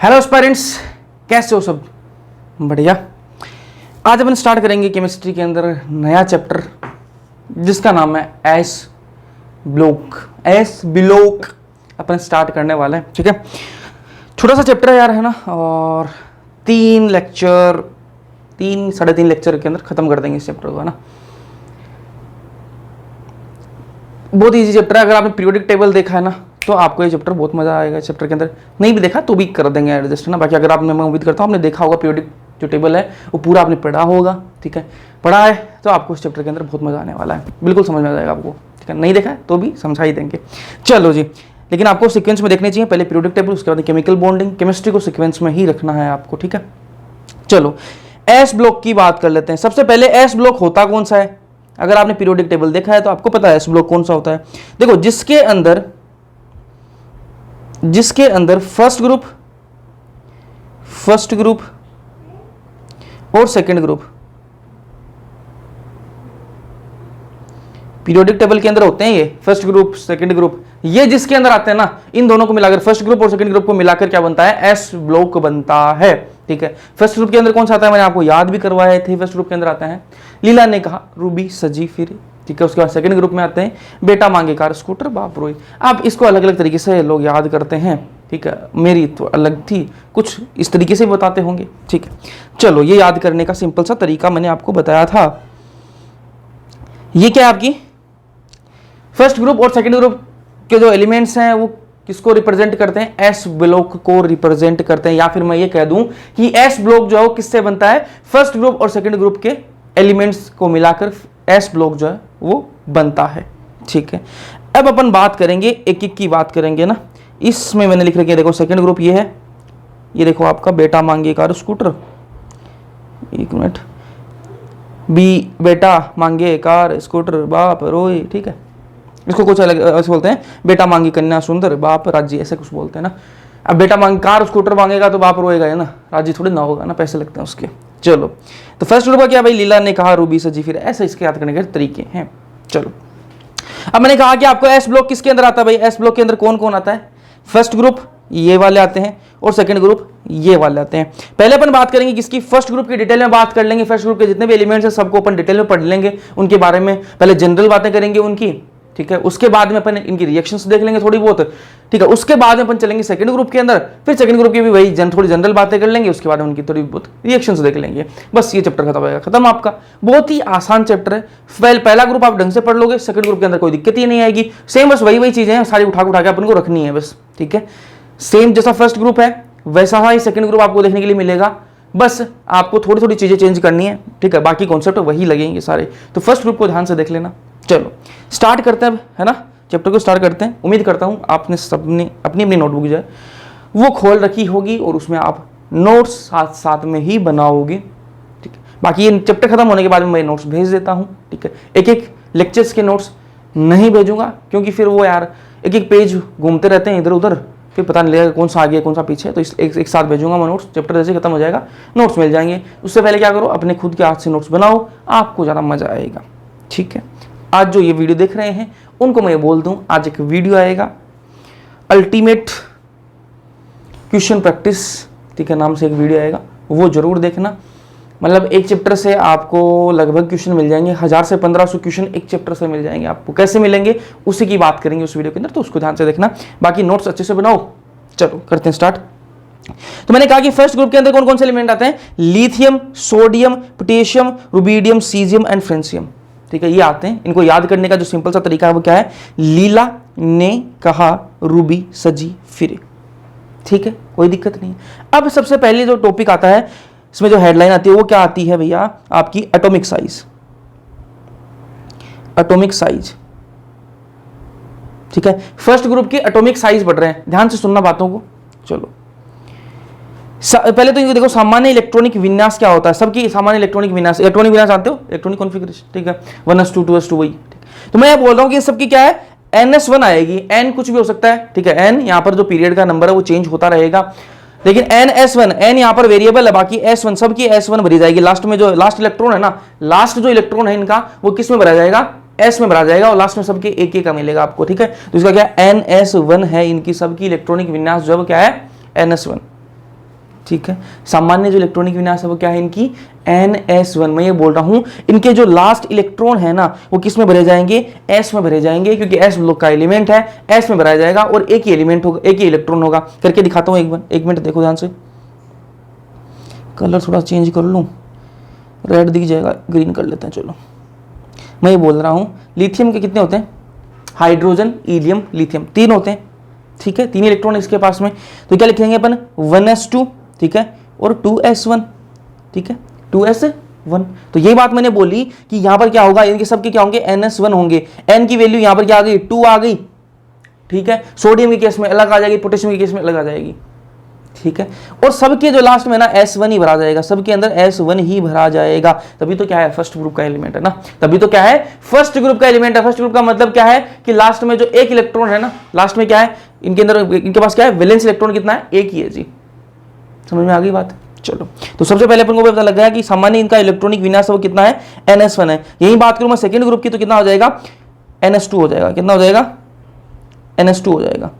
Hello aspirants, कैसे हो सब? बढ़िया। आज अपन स्टार्ट करेंगे केमिस्ट्री के अंदर नया चैप्टर जिसका नाम है एस ब्लॉक अपन स्टार्ट करने वाले हैं। ठीक है, छोटा सा चैप्टर है यार, है ना, और 3 साढ़े 3 लेक्चर के अंदर खत्म कर देंगे इस चैप्टर को, है ना। बहुत इजी चैप्टर है। अगर आपने पीरियोडिक टेबल देखा है ना तो आपको ये चैप्टर बहुत मजा आएगा। इस चैप्टर के अंदर नहीं भी देखा तो भी कर देंगे एडजस्ट, है ना। बाकी अगर आपने, मैं उम्मीद करता हूँ आपने देखा होगा, पीरियोडिक जो टेबल है वो पूरा आपने पढ़ा होगा। ठीक है, पढ़ा है तो आपको इस चैप्टर के अंदर बहुत मजा आने वाला है, बिल्कुल समझ में आ जाएगा आपको। ठीक है, नहीं देखा है तो भी समझा ही देंगे। चलो जी, लेकिन आपको सीक्वेंस में देखने चाहिए, पहले पीरियोडिक टेबल, उसके बाद केमिकल बॉन्डिंग। केमिस्ट्री को सीक्वेंस में ही रखना है आपको। ठीक है, चलो एस ब्लॉक की बात कर लेते हैं। सबसे पहले एस ब्लॉक होता कौन सा है? अगर आपने पीरियोडिक टेबल देखा है तो आपको पता है एस ब्लॉक कौन सा होता है। देखो, जिसके अंदर फर्स्ट ग्रुप और सेकंड ग्रुप पीरियोडिक टेबल के अंदर होते हैं। ये फर्स्ट ग्रुप सेकंड ग्रुप, ये जिसके अंदर आते हैं ना, इन दोनों को मिलाकर, फर्स्ट ग्रुप और सेकंड ग्रुप को मिलाकर क्या बनता है? एस ब्लॉक बनता है। ठीक है, फर्स्ट ग्रुप के अंदर कौन सा आता है? मैंने आपको याद भी करवाया थे। फर्स्ट ग्रुप के अंदर आता है लीला ने कहा, रूबी सजी फिरे। ठीक है, उसके बाद सेकंड ग्रुप में आते हैं बेटा मांगे कार, स्कूटर, बाप रोई। आप इसको अलग अलग तरीके से लोग याद करते हैं। ठीक है, मेरी तो अलग थी, कुछ इस तरीके से बताते होंगे। ठीक है, चलो ये याद करने का सिंपल सा तरीका मैंने आपको बताया था। ये क्या है आपकी फर्स्ट ग्रुप और सेकंड ग्रुप के जो एलिमेंट्स हैं वो किसको रिप्रेजेंट करते हैं? एस ब्लॉक को रिप्रेजेंट करते हैं। या फिर मैं ये कह दूं कि एस ब्लॉक जो है वो किससे बनता है? फर्स्ट ग्रुप और सेकंड ग्रुप के एलिमेंट्स को मिलाकर एस ब्लॉक जो है वो बनता है। ठीक है, अब अपन बात करेंगे, एक एक की बात करेंगे ना। इसमें मैंने लिख रखी है, देखो सेकंड ग्रुप ये है, ये देखो आपका बेटा मांगे कार स्कूटर, एक मिनट, बी बेटा मांगे कार स्कूटर बाप रोए। ठीक है, इसको कुछ अलग ऐसे बोलते हैं, बेटा मांगी कन्या सुंदर बाप राज्य, ऐसे कुछ बोलते हैं ना। अब बेटा मांग कार स्कूटर मांगेगा तो बाप रोएगा, है ना, राज्य थोड़ी ना होगा ना, पैसे लगते हैं उसके। चलो, तो फर्स्ट ग्रुप क्या भाई? लीला ने कहा, रूबी सजी फिर, ऐसे इसके याद करने के तरीके हैं। चलो, अब मैंने कहा कि आपको एस ब्लॉक किसके अंदर आता है भाई? एस ब्लॉक के अंदर कौन कौन आता है? फर्स्ट ग्रुप ये वाले आते हैं और सेकंड ग्रुप ये वाले आते हैं। पहले अपन बात करेंगे किसकी? फर्स्ट ग्रुप की डिटेल में बात कर लेंगे। फर्स्ट ग्रुप के जितने भी एलिमेंट्स हैं सबको अपन डिटेल में पढ़ लेंगे, उनके बारे में पहले जनरल बातें करेंगे उनकी। ठीक है, उसके बाद में अपन इनकी रिएक्शंस देख लेंगे थोड़ी बहुत। ठीक है, उसके बाद में अपन चलेंगे सेकंड ग्रुप के अंदर, फिर सेकंड ग्रुप की भी वही थोड़ी जनरल बातें कर लेंगे, उसके बाद उनकी थोड़ी बहुत रिएक्शंस देख लेंगे। बस ये चैप्टर खत्म होगा, खत्म आपका। बहुत ही आसान चैप्टर है। पहला ग्रुप आप ढंग से पढ़ लोगे, सेकंड ग्रुप के अंदर कोई दिक्कत ही नहीं आएगी। सेम बस वही चीजें हैं, सारी उठा के अपन को रखनी है बस। ठीक है, सेम जैसा फर्स्ट ग्रुप है वैसा ही सेकंड ग्रुप आपको देखने के लिए मिलेगा, बस आपको थोड़ी थोड़ी चीजें चेंज करनी है। ठीक है, बाकी कॉन्सेप्ट वही लगेंगे सारे। तो फर्स्ट ग्रुप को ध्यान से देख लेना। चलो स्टार्ट करते हैं, है ना, चैप्टर को स्टार्ट करते हैं। उम्मीद करता हूं आपने सबने अपनी अपनी नोटबुक जो है वो खोल रखी होगी और उसमें आप नोट्स साथ साथ में ही बनाओगे। ठीक है, बाकी ये चैप्टर खत्म होने के बाद में मैं नोट्स भेज देता हूं। ठीक है, एक एक लेक्चर्स के नोट्स नहीं भेजूंगा क्योंकि फिर वो यार एक एक पेज घूमते रहते हैं इधर उधर, फिर पता नहीं लगेगा कौन सा आगे कौन सा पीछे है। तो एक साथ भेजूंगा मैं नोट्स। चैप्टर जैसे खत्म हो जाएगा नोट्स मिल जाएंगे। उससे पहले क्या करो, अपने खुद के हाथ से नोट्स बनाओ, आपको ज़्यादा मजा आएगा। ठीक है, आज जो ये वीडियो देख रहे हैं उनको मैं बोल दूं, आज एक वीडियो आएगा अल्टीमेट क्वेश्चन प्रैक्टिस, ठीक है, नाम से एक वीडियो आएगा, वो जरूर देखना। मतलब एक चैप्टर से आपको लगभग क्वेश्चन मिल जाएंगे, 1000 से 1500 क्वेश्चन एक चैप्टर से मिल जाएंगे आपको। कैसे मिलेंगे उसी की बात करेंगे उस वीडियो के अंदर, तो उसको ध्यान से देखना। बाकी नोट्स अच्छे से बनाओ। चलो करते हैं स्टार्ट। तो मैंने कहा कि फर्स्ट ग्रुप के अंदर कौन कौन से एलिमेंट आते हैं? Lithium, sodium, potassium, rubidium, caesium and francium. ठीक है, ये आते हैं। इनको याद करने का जो सिंपल सा तरीका है वो क्या है? लीला ने कहा, रूबी सजी फिरे। ठीक है, कोई दिक्कत नहीं। अब सबसे पहले जो टॉपिक आता है, इसमें जो हेडलाइन आती है वो क्या आती है भैया? आपकी एटॉमिक साइज। एटॉमिक साइज, ठीक है, फर्स्ट ग्रुप की एटॉमिक साइज बढ़ रहे हैं, ध्यान से सुनना बातों को। चलो पहले तो ये देखो, सामान्य इलेक्ट्रॉनिक विन्यास क्या होता है? सबकी सामान्य इलेक्ट्रॉनिक विन्यास, इलेक्ट्रॉनिक विन्यास जानते हो? Electronic configuration. ठीक है, 1s2 2s2 वही। तो मैं ये बोल रहा हूं कि सबकी क्या है? ns1 आएगी। n कुछ भी हो सकता है। ठीक है, n यहां पर जो पीरियड का नंबर है वो चेंज होता रहेगा, लेकिन ns1, n यहां पर वेरिएबल है, बाकी s1 सबकी s1 भरी जाएगी। लास्ट में जो लास्ट इलेक्ट्रॉन है ना, लास्ट जो इलेक्ट्रॉन है इनका वो किस में भरा जाएगा? s में भरा जाएगा, और लास्ट में सबके एक एक का मिलेगा आपको। ठीक है, तो इसका क्या ns1 है, इनकी सबकी इलेक्ट्रॉनिक विन्यास जो है वो क्या है? ns1। ठीक है। सामान्य जो इलेक्ट्रॉनिक विन्यास है वो क्या है इनकी, NS1। मैं ये बोल रहा हूं इनके जो लास्ट इलेक्ट्रॉन है ना वो किस में भरे जाएंगे, S में भरे जाएंगे, क्योंकि S ब्लॉक का एलिमेंट है, S में भराया जाएगा और एक ही एलिमेंट होगा, एक ही इलेक्ट्रॉन होगा। करके दिखाता हूं एक बार, एक मिनट देखो ध्यान से। कलर थोड़ा चेंज कर लूं, रेड दिख जाएगा, ग्रीन कर लेते हैं। चलो मैं ये बोल रहा हूं लिथियम के कितने होते हैं, हाइड्रोजन, हीलियम, लिथियम, 3 होते हैं। ठीक है, 3 इलेक्ट्रॉन इसके पास में, तो क्या लिखेंगे अपन 1s2, ठीक है, और 2s1, ठीक है, 2s1। तो यही बात मैंने बोली कि यहां पर क्या होगा, इनके सबके क्या होंगे, NS1 होंगे। n की वैल्यू यहां पर क्या आ गई, 2 आ गई। ठीक है, सोडियम के केस में अलग आ जाएगी, पोटेशियम के केस में अलग आ जाएगी। ठीक है, और सबके जो लास्ट में ना S1 ही भरा जाएगा, सबके अंदर S1 ही भरा जाएगा। तभी तो क्या है, फर्स्ट ग्रुप का एलिमेंट है ना, तभी तो क्या है, फर्स्ट ग्रुप का एलिमेंट है। फर्स्ट ग्रुप का मतलब क्या है कि लास्ट में जो एक इलेक्ट्रॉन है ना, लास्ट में क्या है इनके अंदर, इनके पास क्या है, वैलेंस इलेक्ट्रॉन कितना है, एक ही है जी। समझ में आ गई बात। चलो, तो सबसे पहले अपन को पता लग गया कि सामान्य इनका इलेक्ट्रॉनिक विन्यास वो कितना है, NS1 है। यही बात करूं मैं सेकंड ग्रुप की तो कितना हो जाएगा, NS2 हो जाएगा। कितना हो जाएगा, NS2 हो जाएगा।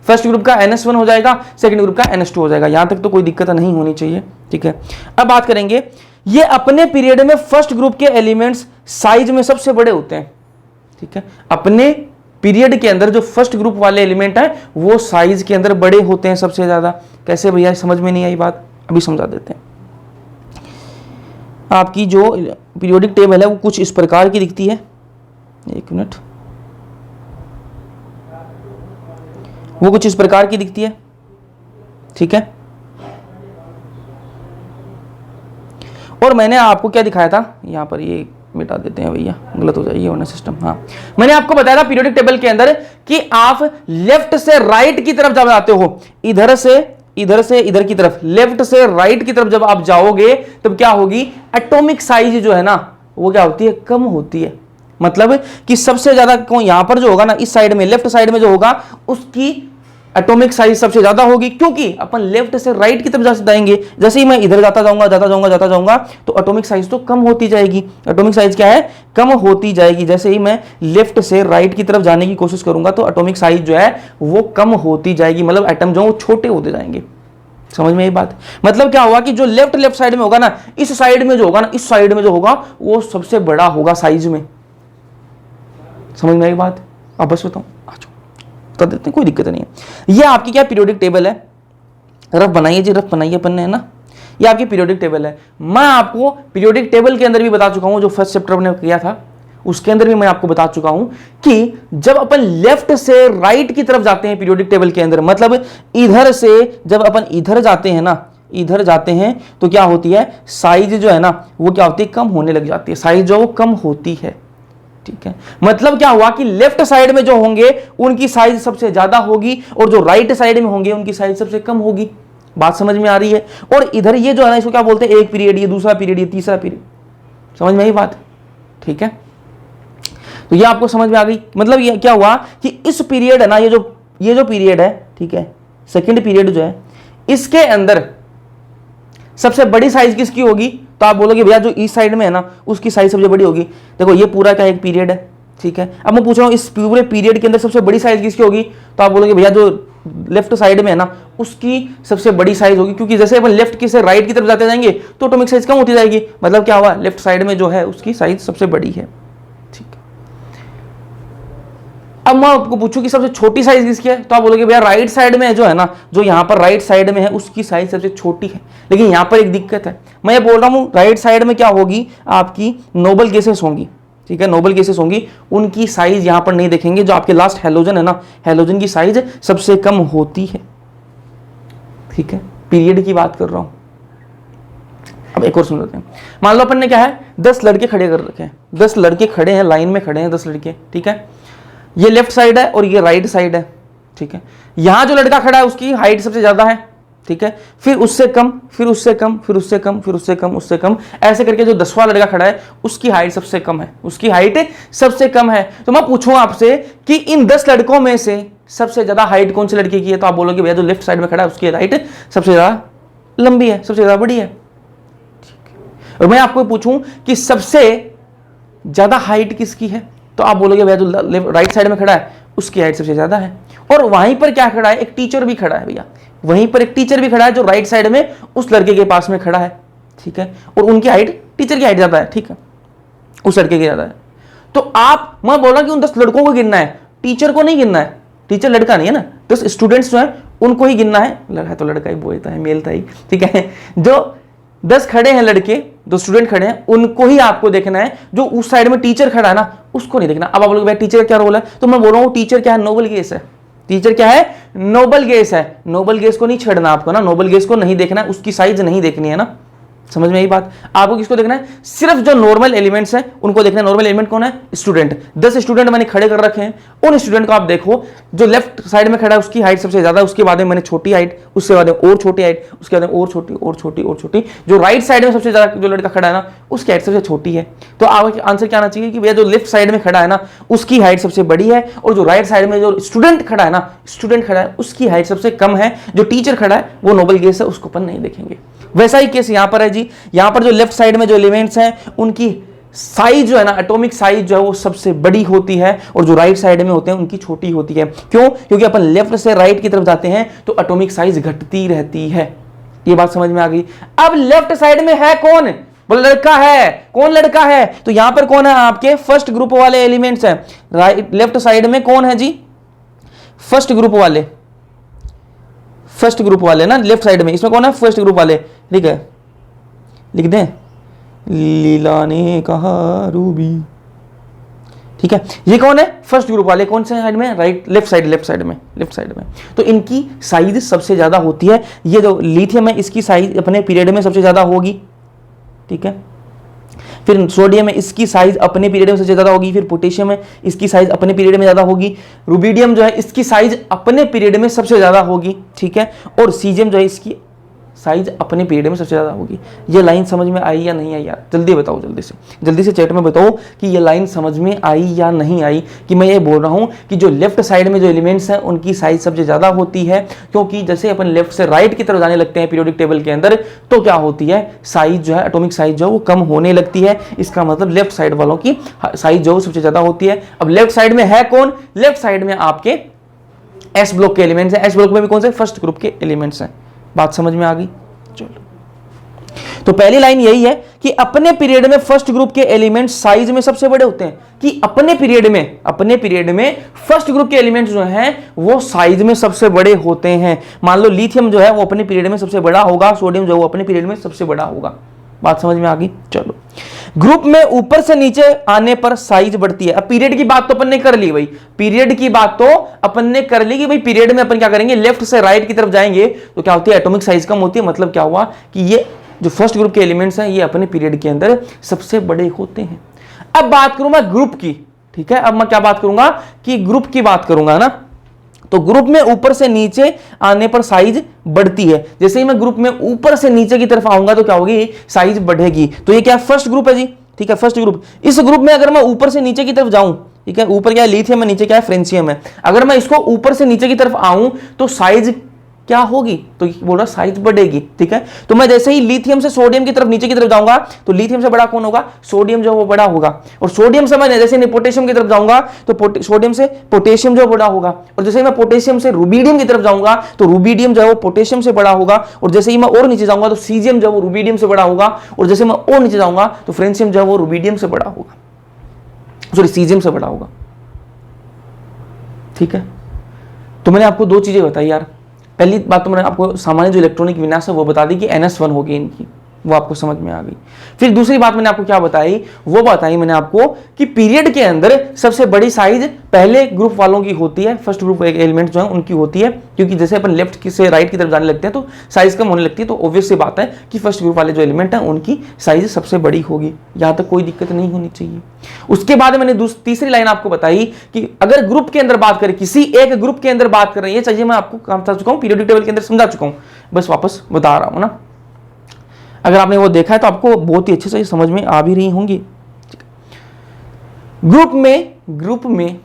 फर्स्ट ग्रुप का NS1 हो जाएगा, सेकंड ग्रुप का NS2 हो जाएगा। यहां तक तो कोई दिक्कत नहीं होनी चाहिए। ठीक है, अब बात करेंगे, ये अपने पीरियड में फर्स्ट ग्रुप के एलिमेंट्स साइज में सबसे बड़े होते हैं। ठीक है, अपने पीरियड के अंदर जो फर्स्ट ग्रुप वाले एलिमेंट है वो साइज के अंदर बड़े होते हैं सबसे ज्यादा। कैसे भैया, समझ में नहीं आई बात, अभी समझा देते हैं। आपकी जो पीरियोडिक टेबल है वो कुछ इस प्रकार की दिखती है, एक मिनट, वो कुछ इस प्रकार की दिखती है। ठीक है, और मैंने आपको क्या दिखाया था, यहां पर ये मिटा देते हैं भैया, गलत हो जाएगी वरना सिस्टम। हाँ, मैंने आपको बताया था पीरियोडिक टेबल के अंदर कि आप लेफ्ट से राइट की तरफ जब जाते हो, इधर से इधर की तरफ, लेफ्ट से राइट की तरफ जब आप जाओगे तब क्या होगी, एटॉमिक साइज जो है ना वो क्या होती है, कम होती है। मतलब कि सबसे ज्यादा यहां पर जो होगा ना, इस साइड में, लेफ्ट साइड में जो होगा उसकी एटॉमिक साइज सबसे ज्यादा होगी, क्योंकि अपन लेफ्ट से राइट की तरफ जाएंगे। जैसे ही मैं इधर जाता जाऊंगा तो एटॉमिक साइज तो कम होती जाएगी। एटॉमिक साइज क्या है, कम होती जाएगी। जैसे ही मैं लेफ्ट से राइट की तरफ जाने की कोशिश करूंगा तो एटॉमिक साइज जो है वो कम होती जाएगी, मतलब एटम जो वो छोटे होते जाएंगे। समझ में ये बात, मतलब क्या होगा कि जो लेफ्ट साइड में होगा ना, इस साइड में जो होगा ना, इस साइड में जो होगा वो सबसे बड़ा होगा साइज में। समझ में आई बात, आप बस बताऊं, बता देते हैं, कोई दिक्कत नहीं है। ये आपकी क्या पीरियोडिक टेबल है, रफ बनाइए जी, रफ बनाइए अपन ने, है ना। ये आपकी पीरियोडिक टेबल है। मैं आपको पीरियोडिक टेबल के अंदर भी बता चुका हूं, जो फर्स्ट चैप्टर में किया था उसके अंदर भी मैं आपको बता चुका हूं कि जब अपन लेफ्ट से राइट की तरफ जाते हैं पीरियोडिक टेबल के अंदर, मतलब इधर से जब अपन इधर जाते हैं ना, इधर जाते हैं तो क्या होती है, साइज जो है ना वो क्या होती है, कम होने लग जाती है। साइज जो वो कम होती है। ठीक है, मतलब क्या हुआ कि लेफ्ट साइड में जो होंगे उनकी साइज सबसे ज्यादा होगी और जो राइट साइड में होंगे उनकी साइज सबसे कम होगी। बात समझ में आ रही है। और इधर ये जो है ना, इसको क्या बोलते हैं, एक पीरियड, ये दूसरा पीरियड, ये तीसरा पीरियड। समझ में आई बात। ठीक है, तो ये आपको समझ में आ गई। मतलब ये क्या हुआ कि इस पीरियड है ना, ये जो पीरियड है, ठीक है, सेकंड पीरियड जो है, इसके अंदर सबसे बड़ी साइज किसकी होगी, तो आप बोलोगे भैया जो इस साइड में है ना उसकी साइज सबसे बड़ी होगी। देखो ये पूरा क्या एक पीरियड है। ठीक है, अब मैं पूछ रहा हूं इस पूरे पीरियड के अंदर सबसे बड़ी साइज किसकी होगी, तो आप बोलोगे भैया जो लेफ्ट साइड में है ना उसकी सबसे बड़ी साइज होगी, क्योंकि जैसे अपन लेफ्ट की से राइट की तरफ जाते जाएंगे तो एटॉमिक साइज कम होती जाएगी। मतलब क्या हुआ, लेफ्ट साइड में जो है उसकी साइज सबसे बड़ी है। ठीक है, अब मैं आपको पूछूं कि सबसे छोटी साइज किसकी है, तो आप बोलोगे भैया राइट साइड में जो है ना, जो यहां पर राइट साइड में है उसकी साइज सबसे छोटी है। लेकिन यहां पर एक दिक्कत है, मैं ये बोल रहा हूं राइट साइड में क्या होगी, आपकी नोबल गैसेस होंगी। ठीक है, नोबल गैसेस होंगी, उनकी साइज यहां पर नहीं देखेंगे। जो आपके लास्ट हेलोजन है ना, हेलोजन की साइज सबसे कम होती है। ठीक है, पीरियड की बात कर रहा हूं। अब एक और सुन लेते हैं। मान लो अपन ने क्या है, 10 लड़के खड़े कर रखे हैं, 10 लड़के खड़े हैं, लाइन में खड़े हैं 10 लड़के। ठीक है, ये लेफ्ट साइड है और ये राइट साइड है। ठीक है, यहां जो लड़का खड़ा है उसकी हाइट सबसे ज्यादा है। ठीक है, फिर उससे कम, फिर उससे कम, फिर उससे कम, फिर उससे कम, उससे कम, ऐसे करके जो 10वां लड़का खड़ा है उसकी हाइट सबसे कम है, उसकी हाइट सबसे कम है। तो मैं पूछूं आपसे कि इन 10 लड़कों में से सबसे ज्यादा हाइट कौन से लड़के की है, तो आप बोलोगे भैया जो लेफ्ट साइड में खड़ा है उसकी हाइट सबसे ज्यादा लंबी है, सबसे ज्यादा बड़ी है। और मैं आपको पूछूं कि सबसे ज्यादा हाइट किसकी है, तो आप बोलोगे भैया जो राइट साइड में खड़ा है उसकी हाइट सबसे ज्यादा है। और वहीं पर क्या खड़ा है, एक टीचर भी खड़ा है भैया, वहीं पर एक टीचर भी खड़ा है जो राइट साइड में उस लड़के के पास में खड़ा है, ठीक है, और उनकी हाइट टीचर की हाइट ज्यादा है, ठीक है, उस लड़के की ज्यादा है। तो आप, मैं बोल रहा कि उन 10 लड़कों को गिनना है, टीचर को नहीं गिनना है, टीचर लड़का नहीं है ना, 10 स्टूडेंट्स जो है उनको ही गिनना है, लड़का तो लड़का ही, बॉय तो है, मेल था ही, ठीक है। जो 10 खड़े हैं लड़के, जो स्टूडेंट खड़े हैं, उनको ही आपको देखना है, जो उस साइड में टीचर खड़ा है ना उसको नहीं देखना। अब आप लोग भाई टीचर का क्या रोल है, तो मैं बोल रहा हूँ टीचर क्या है, नोबल गेस है, टीचर क्या है, नोबल गेस है, नोबल गेस को नहीं छेड़ना आपको ना, नोबल गेस को नहीं देखना है, उसकी साइज नहीं देखनी है ना, समझ में यही बात। आपको किसको देखना है, सिर्फ जो नॉर्मल एलिमेंट्स हैं उनको देखना है। नॉर्मल एलिमेंट कौन है, स्टूडेंट। 10 स्टूडेंट मैंने खड़े कर रखे हैं, उन स्टूडेंट को आप देखो, जो लेफ्ट साइड में खड़ा है उसकी हाइट सबसे ज्यादा, उसके बाद में मैंने छोटी हाइट, उसके बाद में और छोटी हाइट, उसके बाद में और छोटी और छोटी और छोटी, जो राइट साइड में सबसे ज्यादा जो लड़का खड़ा है ना उसकी हाइट सबसे छोटी है। तो आपका आंसर क्या आना चाहिए कि भैया जो लेफ्ट साइड में खड़ा है ना उसकी हाइट सबसे बड़ी है, और जो राइट साइड में जो स्टूडेंट खड़ा है ना, स्टूडेंट खड़ा है उसकी हाइट सबसे कम है, जो टीचर खड़ा है वो नोबल गेस है, उसको अपन नहीं देखेंगे। वैसा ही केस यहां पर है जी, यहां पर जो लेफ्ट साइड में जो एलिमेंट्स हैं उनकी साइज जो है ना, एटॉमिक साइज जो है वो सबसे बड़ी होती है, और जो राइट साइड में होते हैं उनकी छोटी होती है। क्यों, क्योंकि अपन लेफ्ट से राइट की तरफ जाते हैं तो एटॉमिक साइज घटती रहती है। ये बात समझ में आ गई। अब लेफ्ट साइड में है कौन, बोले लड़का है, कौन लड़का है, तो यहां पर कौन है, आपके फर्स्ट ग्रुप वाले एलिमेंट्स हैं। राइट लेफ्ट साइड में कौन है जी, फर्स्ट ग्रुप वाले, फर्स्ट ग्रुप वाले ना लेफ्ट साइड में, इसमें कौन है, फर्स्ट ग्रुप वाले, ठीक है, लिख दें, लीला ने कहा रूबी, ठीक है, ये कौन है, फर्स्ट ग्रुप वाले, कौन से साइड में, right left side, left side में, लेफ्ट साइड में। तो इनकी साइज सबसे ज्यादा होती है। ये जो लिथियम है इसकी साइज अपने पीरियड में सबसे ज्यादा होगी, ठीक है, फिर सोडियम में इसकी साइज अपने पीरियड में सबसे ज्यादा होगी, फिर पोटेशियम है इसकी साइज अपने पीरियड में ज्यादा होगी, रुबिडियम जो है इसकी साइज अपने पीरियड में सबसे ज्यादा होगी, ठीक है, और सीजियम जो है इसकी साइज अपने पीरियड में सबसे ज्यादा होगी। ये लाइन समझ में आई या नहीं आई यार, जल्दी बताओ, जल्दी से चैट में बताओ कि ये लाइन समझ में आई या नहीं आई, कि मैं ये बोल रहा हूं कि जो लेफ्ट साइड में जो एलिमेंट्स हैं उनकी साइज सबसे ज्यादा होती है, क्योंकि जैसे अपन लेफ्ट से राइट की तरफ जाने लगते हैं पीरियोडिक टेबल के अंदर, तो क्या होती है, साइज जो है, एटॉमिक साइज जो है वो कम होने लगती है। इसका मतलब लेफ्ट साइड वालों की साइज जो सबसे ज्यादा होती है। अब लेफ्ट साइड में है कौन, लेफ्ट साइड में आपके एस ब्लॉक के एलिमेंट्स हैं, एस ब्लॉक में भी कौन से, फर्स्ट ग्रुप के एलिमेंट्स हैं। बात समझ में आ गई, चलो। तो पहली लाइन यही है कि अपने पीरियड में फर्स्ट ग्रुप के एलिमेंट्स साइज में सबसे बड़े होते हैं, कि अपने पीरियड में फर्स्ट ग्रुप के एलिमेंट्स जो हैं वो साइज में सबसे बड़े होते हैं। मान लो लिथियम जो है वो अपने पीरियड में सबसे बड़ा होगा, सोडियम जो है वो अपने पीरियड में सबसे बड़ा होगा। बात समझ में आ गई, चलो। ग्रुप में ऊपर से नीचे आने पर साइज बढ़ती है। अब पीरियड की बात तो अपन ने कर ली भाई, पीरियड की बात तो अपन ने कर ली कि भाई पीरियड में अपन क्या करेंगे, लेफ्ट से राइट की तरफ जाएंगे तो क्या होती है, एटॉमिक साइज कम होती है। मतलब क्या हुआ कि ये जो फर्स्ट ग्रुप के एलिमेंट्स हैं ये अपने पीरियड के अंदर सबसे बड़े होते हैं। अब बात करूं मैं ग्रुप की, ठीक है, अब मैं क्या बात करूंगा कि ग्रुप की बात करूंगा ना, तो ग्रुप में ऊपर से नीचे आने पर साइज बढ़ती है। जैसे ही मैं ग्रुप में ऊपर से नीचे की तरफ आऊंगा तो क्या होगी, साइज बढ़ेगी। तो ये क्या फर्स्ट ग्रुप है जी, ठीक है, फर्स्ट ग्रुप। इस ग्रुप में अगर मैं ऊपर से नीचे की तरफ जाऊं, ठीक है, ऊपर क्या है लिथियम है, नीचे क्या है फ्रेंशियम है, अगर मैं इसको ऊपर से नीचे की तरफ आऊं तो साइज क्या होगी, तो बोल रहा साइज बढ़ेगी, ठीक है। तो मैं जैसे ही लिथियम से सोडियम की तरफ नीचे की तरफ जाऊंगा तो लिथियम से बड़ा कौन होगा, सोडियम जो वो बड़ा होगा, और सोडियम से मैं जैसे पोटेशियम की तरफ जाऊंगा तो सोडियम से पोटेशियम जो बड़ा होगा, और जैसे ही मैं पोटेशियम से रुबिडियम की तरफ जाऊंगा तो रुबिडियम जो है वो पोटेशियम से बड़ा होगा, और जैसे ही मैं और नीचे जाऊंगा तो सीजियम जो है वो रुबिडियम से बड़ा होगा, और जैसे मैं और नीचे जाऊंगा तो फ्रेंशियम जो है वो रुबिडियम से बड़ा होगा, सॉरी सीजियम से बड़ा होगा, ठीक है। तो मैंने आपको दो चीजें बताई यार। पहली बात तो मैंने आपको सामान्य जो इलेक्ट्रॉनिक विन्यास है वो बता दी कि NS1 होगी इनकी, वो आपको समझ में आ गई। फिर दूसरी बात मैंने आपको क्या बताई, वो बताई मैंने आपको कि पीरियड के अंदर सबसे बड़ी साइज पहले ग्रुप वालों की होती है, फर्स्ट ग्रुप एलिमेंट जो है उनकी होती है, क्योंकि जैसे अपन लेफ्ट से राइट की तरफ जाने लगते हैं तो साइज कम होने लगती है। तो ऑब्वियस सी बात है कि फर्स्ट ग्रुप वाले जो एलिमेंट है उनकी साइज सबसे बड़ी होगी, यहां तक कोई दिक्कत नहीं होनी चाहिए। उसके बाद मैंने तीसरी लाइन आपको बताई कि अगर ग्रुप के अंदर बात करें, किसी एक ग्रुप के अंदर बात कर रहे हैं, ये चाहिए मैं आपको बता चुका हूं, पीरियोडिक टेबल के अंदर समझा चुका हूं, बस वापस बता रहा हूं ना। अगर आपने वो देखा है तो आपको बहुत ही अच्छे से समझ में आ भी रही होंगी। ग्रुप में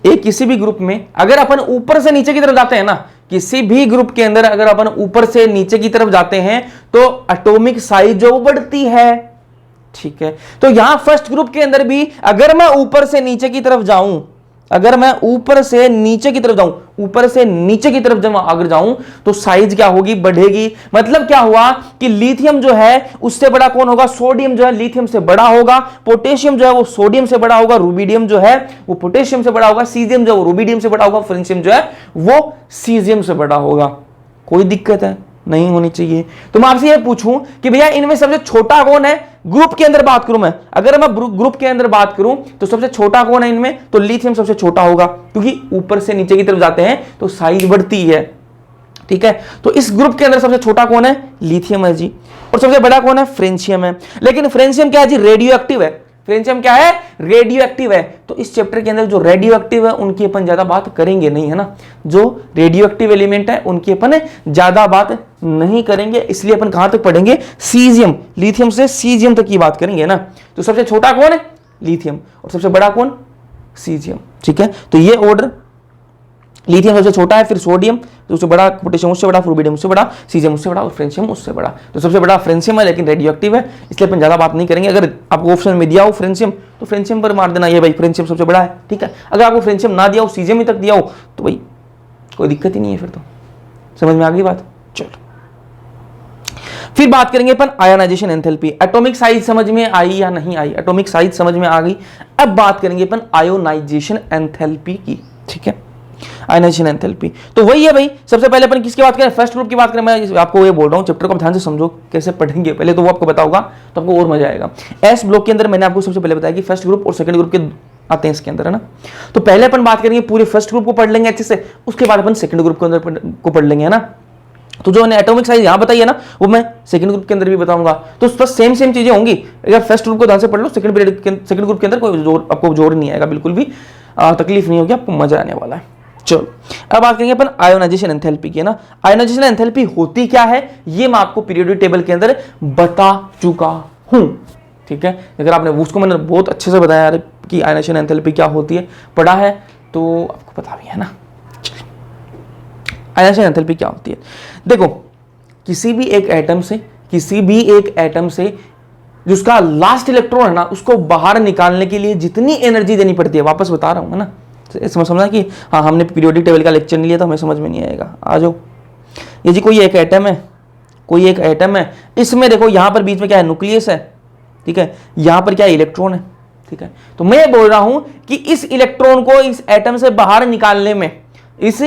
एक किसी भी ग्रुप में अगर अपन ऊपर से नीचे की तरफ जाते हैं ना, किसी भी ग्रुप के अंदर अगर अपन ऊपर से नीचे की तरफ जाते हैं तो एटॉमिक साइज जो बढ़ती है, ठीक है। तो यहां फर्स्ट ग्रुप के अंदर भी अगर मैं ऊपर से नीचे की तरफ जाऊं, अगर मैं ऊपर से नीचे की तरफ जाऊं, ऊपर से नीचे की तरफ जब अगर जाऊं तो साइज क्या होगी, बढ़ेगी। मतलब क्या हुआ कि लिथियम जो है उससे बड़ा कौन होगा, सोडियम जो है लिथियम से बड़ा होगा, पोटेशियम जो है वो सोडियम से बड़ा होगा, रुबिडियम जो है वो पोटेशियम से बड़ा होगा, सीजियम जो है वो रुबिडियम से बड़ा होगा, फ्रेंशियम जो है वो सीजियम से बड़ा होगा। कोई दिक्कत है नहीं होनी चाहिए। तो मैं आपसे ये पूछूं कि भैया इनमें सबसे छोटा कौन है, ग्रुप के अंदर बात करूं मैं, अगर मैं ग्रुप के अंदर बात करूं तो सबसे छोटा कौन है इनमें, तो लिथियम सबसे छोटा होगा, क्योंकि ऊपर से नीचे की तरफ जाते हैं तो साइज बढ़ती है। ठीक है, तो इस ग्रुप के अंदर सबसे छोटा कौन है, लिथियम है जी, और सबसे बड़ा कौन है, फ्रेंशियम है। लेकिन फ्रेंशियम क्या है जी, रेडियो एक्टिव है। फ्रेंशियम क्या है, रेडियो एक्टिव है। तो इस चैप्टर के अंदर जो रेडियो एक्टिव है उनकी अपन ज्यादा बात करेंगे नहीं, है ना। जो रेडियो एक्टिव एलिमेंट है उनकी अपन ज्यादा बात नहीं करेंगे, इसलिए अपन कहां तक पढ़ेंगे, सीजियम, लिथियम से सीजियम तक की बात करेंगे ना। तो सबसे छोटा कौन है, लिथियम, और सबसे बड़ा कौन, सीजियम। ठीक है, तो ये ऑर्डर, लिथियम सबसे छोटा है, फिर सोडियम तो उससे बड़ा, पोटेशियम उससे बड़ा, रुबिडियम उससे बड़ा, सीजियम उससे बड़ा और फ्रेंशियम उससे बड़ा। तो सबसे बड़ा फ्रेंशियम है लेकिन रेडियो एक्टिव है, इसलिए अपन ज्यादा बात नहीं करेंगे। अगर आपको ऑप्शन में दिया हो फ्रेंशियम तो फ्रेंशियम पर मार देना, ये भाई फ्रेंशियम सबसे बड़ा है। ठीक है, अगर आपको फ्रेंशियम ना दिया हो, सीजियम ही तक दिया हो तो भाई कोई दिक्कत ही नहीं है, फिर तो समझ में आ गई बात। चलो फिर बात करेंगे अपन आयनाइजेशन एंथैल्पी। एटॉमिक साइज समझ में आई या नहीं आई, एटॉमिक साइज समझ में आ गई। अब बात करेंगे अपन आयोनाइजेशन एंथैल्पी की। ठीक है, आयनाइजेशन एंथैल्पी तो वही है भाई। सबसे पहले अपन किसकी बात करें, फर्स्ट ग्रुप की बात करें। मैं आपको ये बोल रहा हूं चैप्टर को ध्यान से समझो, कैसे पढ़ेंगे पहले तो वो आपको पता होगा, तो आपको और मजा आएगा। एस ब्लॉक के अंदर मैंने आपको सबसे पहले बताया कि फर्स्ट ग्रुप और सेकंड ग्रुप के आते हैं इसके अंदर, है ना। तो पहले अपन बात करेंगे पूरे फर्स्ट ग्रुप को पढ़ लेंगे अच्छे से, उसके बाद अपन सेकंड ग्रुप के अंदर को पढ़ लेंगे, है ना। तो जो एटॉमिक साइज यहां बताइए ना वो मैं सेकंड ग्रुप के अंदर भी बताऊंगा, तो बस सेम चीजें होंगी। अगर फर्स्ट ग्रुप को ध्यान से पढ़ लो, सेकंड ग्रुप के अंदर कोई जोर, आपको जोर नहीं आएगा, बिल्कुल भी तकलीफ नहीं होगी, आपको मजा आने वाला है। चलो अब बात करेंगे अपन आयोनाइजेशन एंथैल्पी की, है ना। आयोनाइजेशन एंथैल्पी होती क्या है ये मैं आपको पीरियोडिक टेबल के अंदर बता चुका हूं। ठीक है, अगर आपने उसको मैंने बहुत अच्छे से बताया कि आयोनाइजेशन एंथैल्पी क्या होती है, पढ़ा है तो आपको पता भी है ना। आयोनाइजेशन एंथैल्पी क्या होती है, देखो किसी भी एक एटम से जिसका लास्ट इलेक्ट्रॉन है ना उसको बाहर निकालने के लिए जितनी एनर्जी देनी पड़ती है, वापस बता रहा हूं, है ना। समझना कि हाँ हमने पीरियोडिक टेबल का लेक्चर नहीं लिया तो हमें समझ में नहीं आएगा। आ जाओ, ये जी कोई एक एटम है, इसमें देखो यहां पर बीच में क्या है, न्यूक्लियस है। ठीक है, यहां पर क्या है, इलेक्ट्रॉन है। ठीक है, तो मैं बोल रहा हूं कि इस इलेक्ट्रॉन को इस एटम से बाहर निकालने में, इस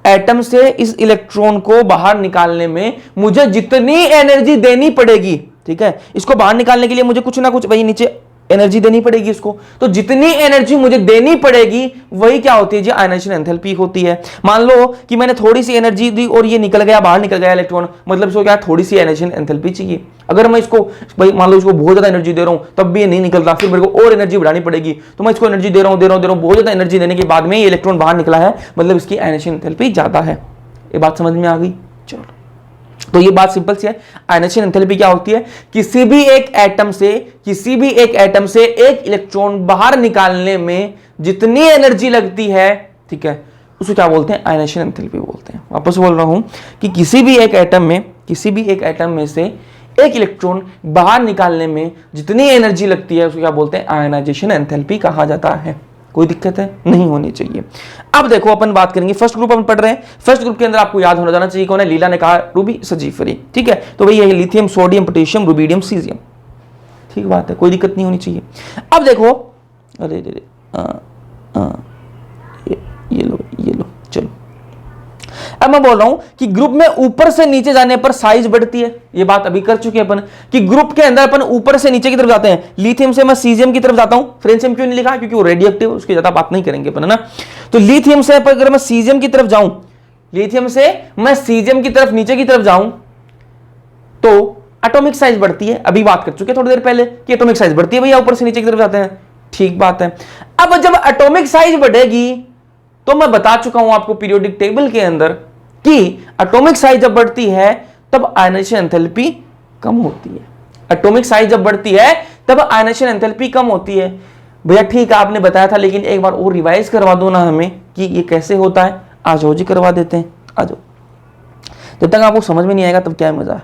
एटम से इस इलेक्ट्रॉन को बाहर निकालने में मुझे जितनी एनर्जी देनी पड़ेगी, ठीक है, इसको बाहर निकालने के लिए मुझे कुछ ना कुछ वही नीचे एनर्जी देनी पड़ेगी इसको। तो जितनी एनर्जी मुझे देनी पड़ेगी वही क्या होती है जी, आयनाइजेशन एंथैल्पी होती है। मान लो कि मैंने थोड़ी सी एनर्जी दी और ये निकल गया, बाहर निकल गया इलेक्ट्रॉन, मतलब इसको क्या, थोड़ी सी आयनाइजेशन एंथैल्पी चाहिए। अगर मैं इसको भाई मान लो इसको बहुत ज्यादा एनर्जी दे रहा हूं तब भी ये नहीं निकलता, फिर मेरे को और एनर्जी बढ़ानी पड़ेगी। तो मैं इसको एनर्जी दे रहा हूं, बहुत ज्यादा एनर्जी देने के बाद में ये इलेक्ट्रॉन बाहर निकला है, मतलब इसकी आयनाइजेशन एंथैल्पी ज्यादा है। ये बात समझ में आ गई। चलो तो ये बात सिंपल सी है। आयनाइजेशन एंथैल्पी क्या होती है, किसी भी एक एटम से एक इलेक्ट्रॉन बाहर निकालने में जितनी एनर्जी लगती है, ठीक है, उसको क्या बोलते हैं, आयनाइजेशन एंथैल्पी बोलते हैं। वापस बोल रहा हूं कि किसी भी एक एटम में से एक इलेक्ट्रॉन बाहर निकालने में जितनी एनर्जी लगती है उसको क्या बोलते हैं, आयनाइजेशन एंथैल्पी कहा जाता है। कोई दिक्कत है नहीं होनी चाहिए। अब देखो अपन बात करेंगे, फर्स्ट ग्रुप अपन पढ़ रहे हैं। फर्स्ट ग्रुप के अंदर आपको याद होना जाना चाहिए कौन है, लीला ने कहा रूबी सजीफरी। ठीक है, तो भाई ये lithium, sodium, potassium, rubidium, caesium. ठीक बात है, कोई दिक्कत नहीं होनी चाहिए। अब देखो, अरे ये लो चलो। अब मैं बोल रहा हूं कि ग्रुप में ऊपर से नीचे जाने पर साइज बढ़ती है। ये बात अभी कर चुके हैं अपन कि ग्रुप के अंदर अपन ऊपर से नीचे की तरफ जाते हैं। लिथियम से मैं सीजियम की तरफ जाता हूं। फ्रेंशियम क्यों नहीं लिखा, क्योंकि वो रेडियो एक्टिव है, उसकी ज्यादा बात नहीं करेंगे अपन, है ना। तो लिथियम से अगर मैं सीजियम की तरफ जाऊं, लिथियम से मैं सीजियम की तरफ नीचे की तरफ जाऊं तो एटॉमिक साइज बढ़ती है। अभी बात कर चुके हैं थोड़ी देर पहले कि एटॉमिक साइज बढ़ती है भैया, ऊपर से नीचे की तरफ जाते हैं। ठीक बात है। अब जब एटॉमिक साइज बढ़ेगी तो मैं बता चुका हूं आपको पीरियोडिक टेबल के अंदर कि एटॉमिक साइज जब बढ़ती है तब आयनाइजेशन एंथैल्पी कम होती है। एटॉमिक साइज जब बढ़ती है तब आयनाइजेशन एंथैल्पी कम होती है। भैया ठीक है आपने बताया था, लेकिन एक बार और रिवाइज करवा दो ना हमें कि ये कैसे होता है। आ जाओ जी, करवा देते हैं, आ जाओ। जब तक आपको समझ में नहीं आएगा तब क्या मजा है,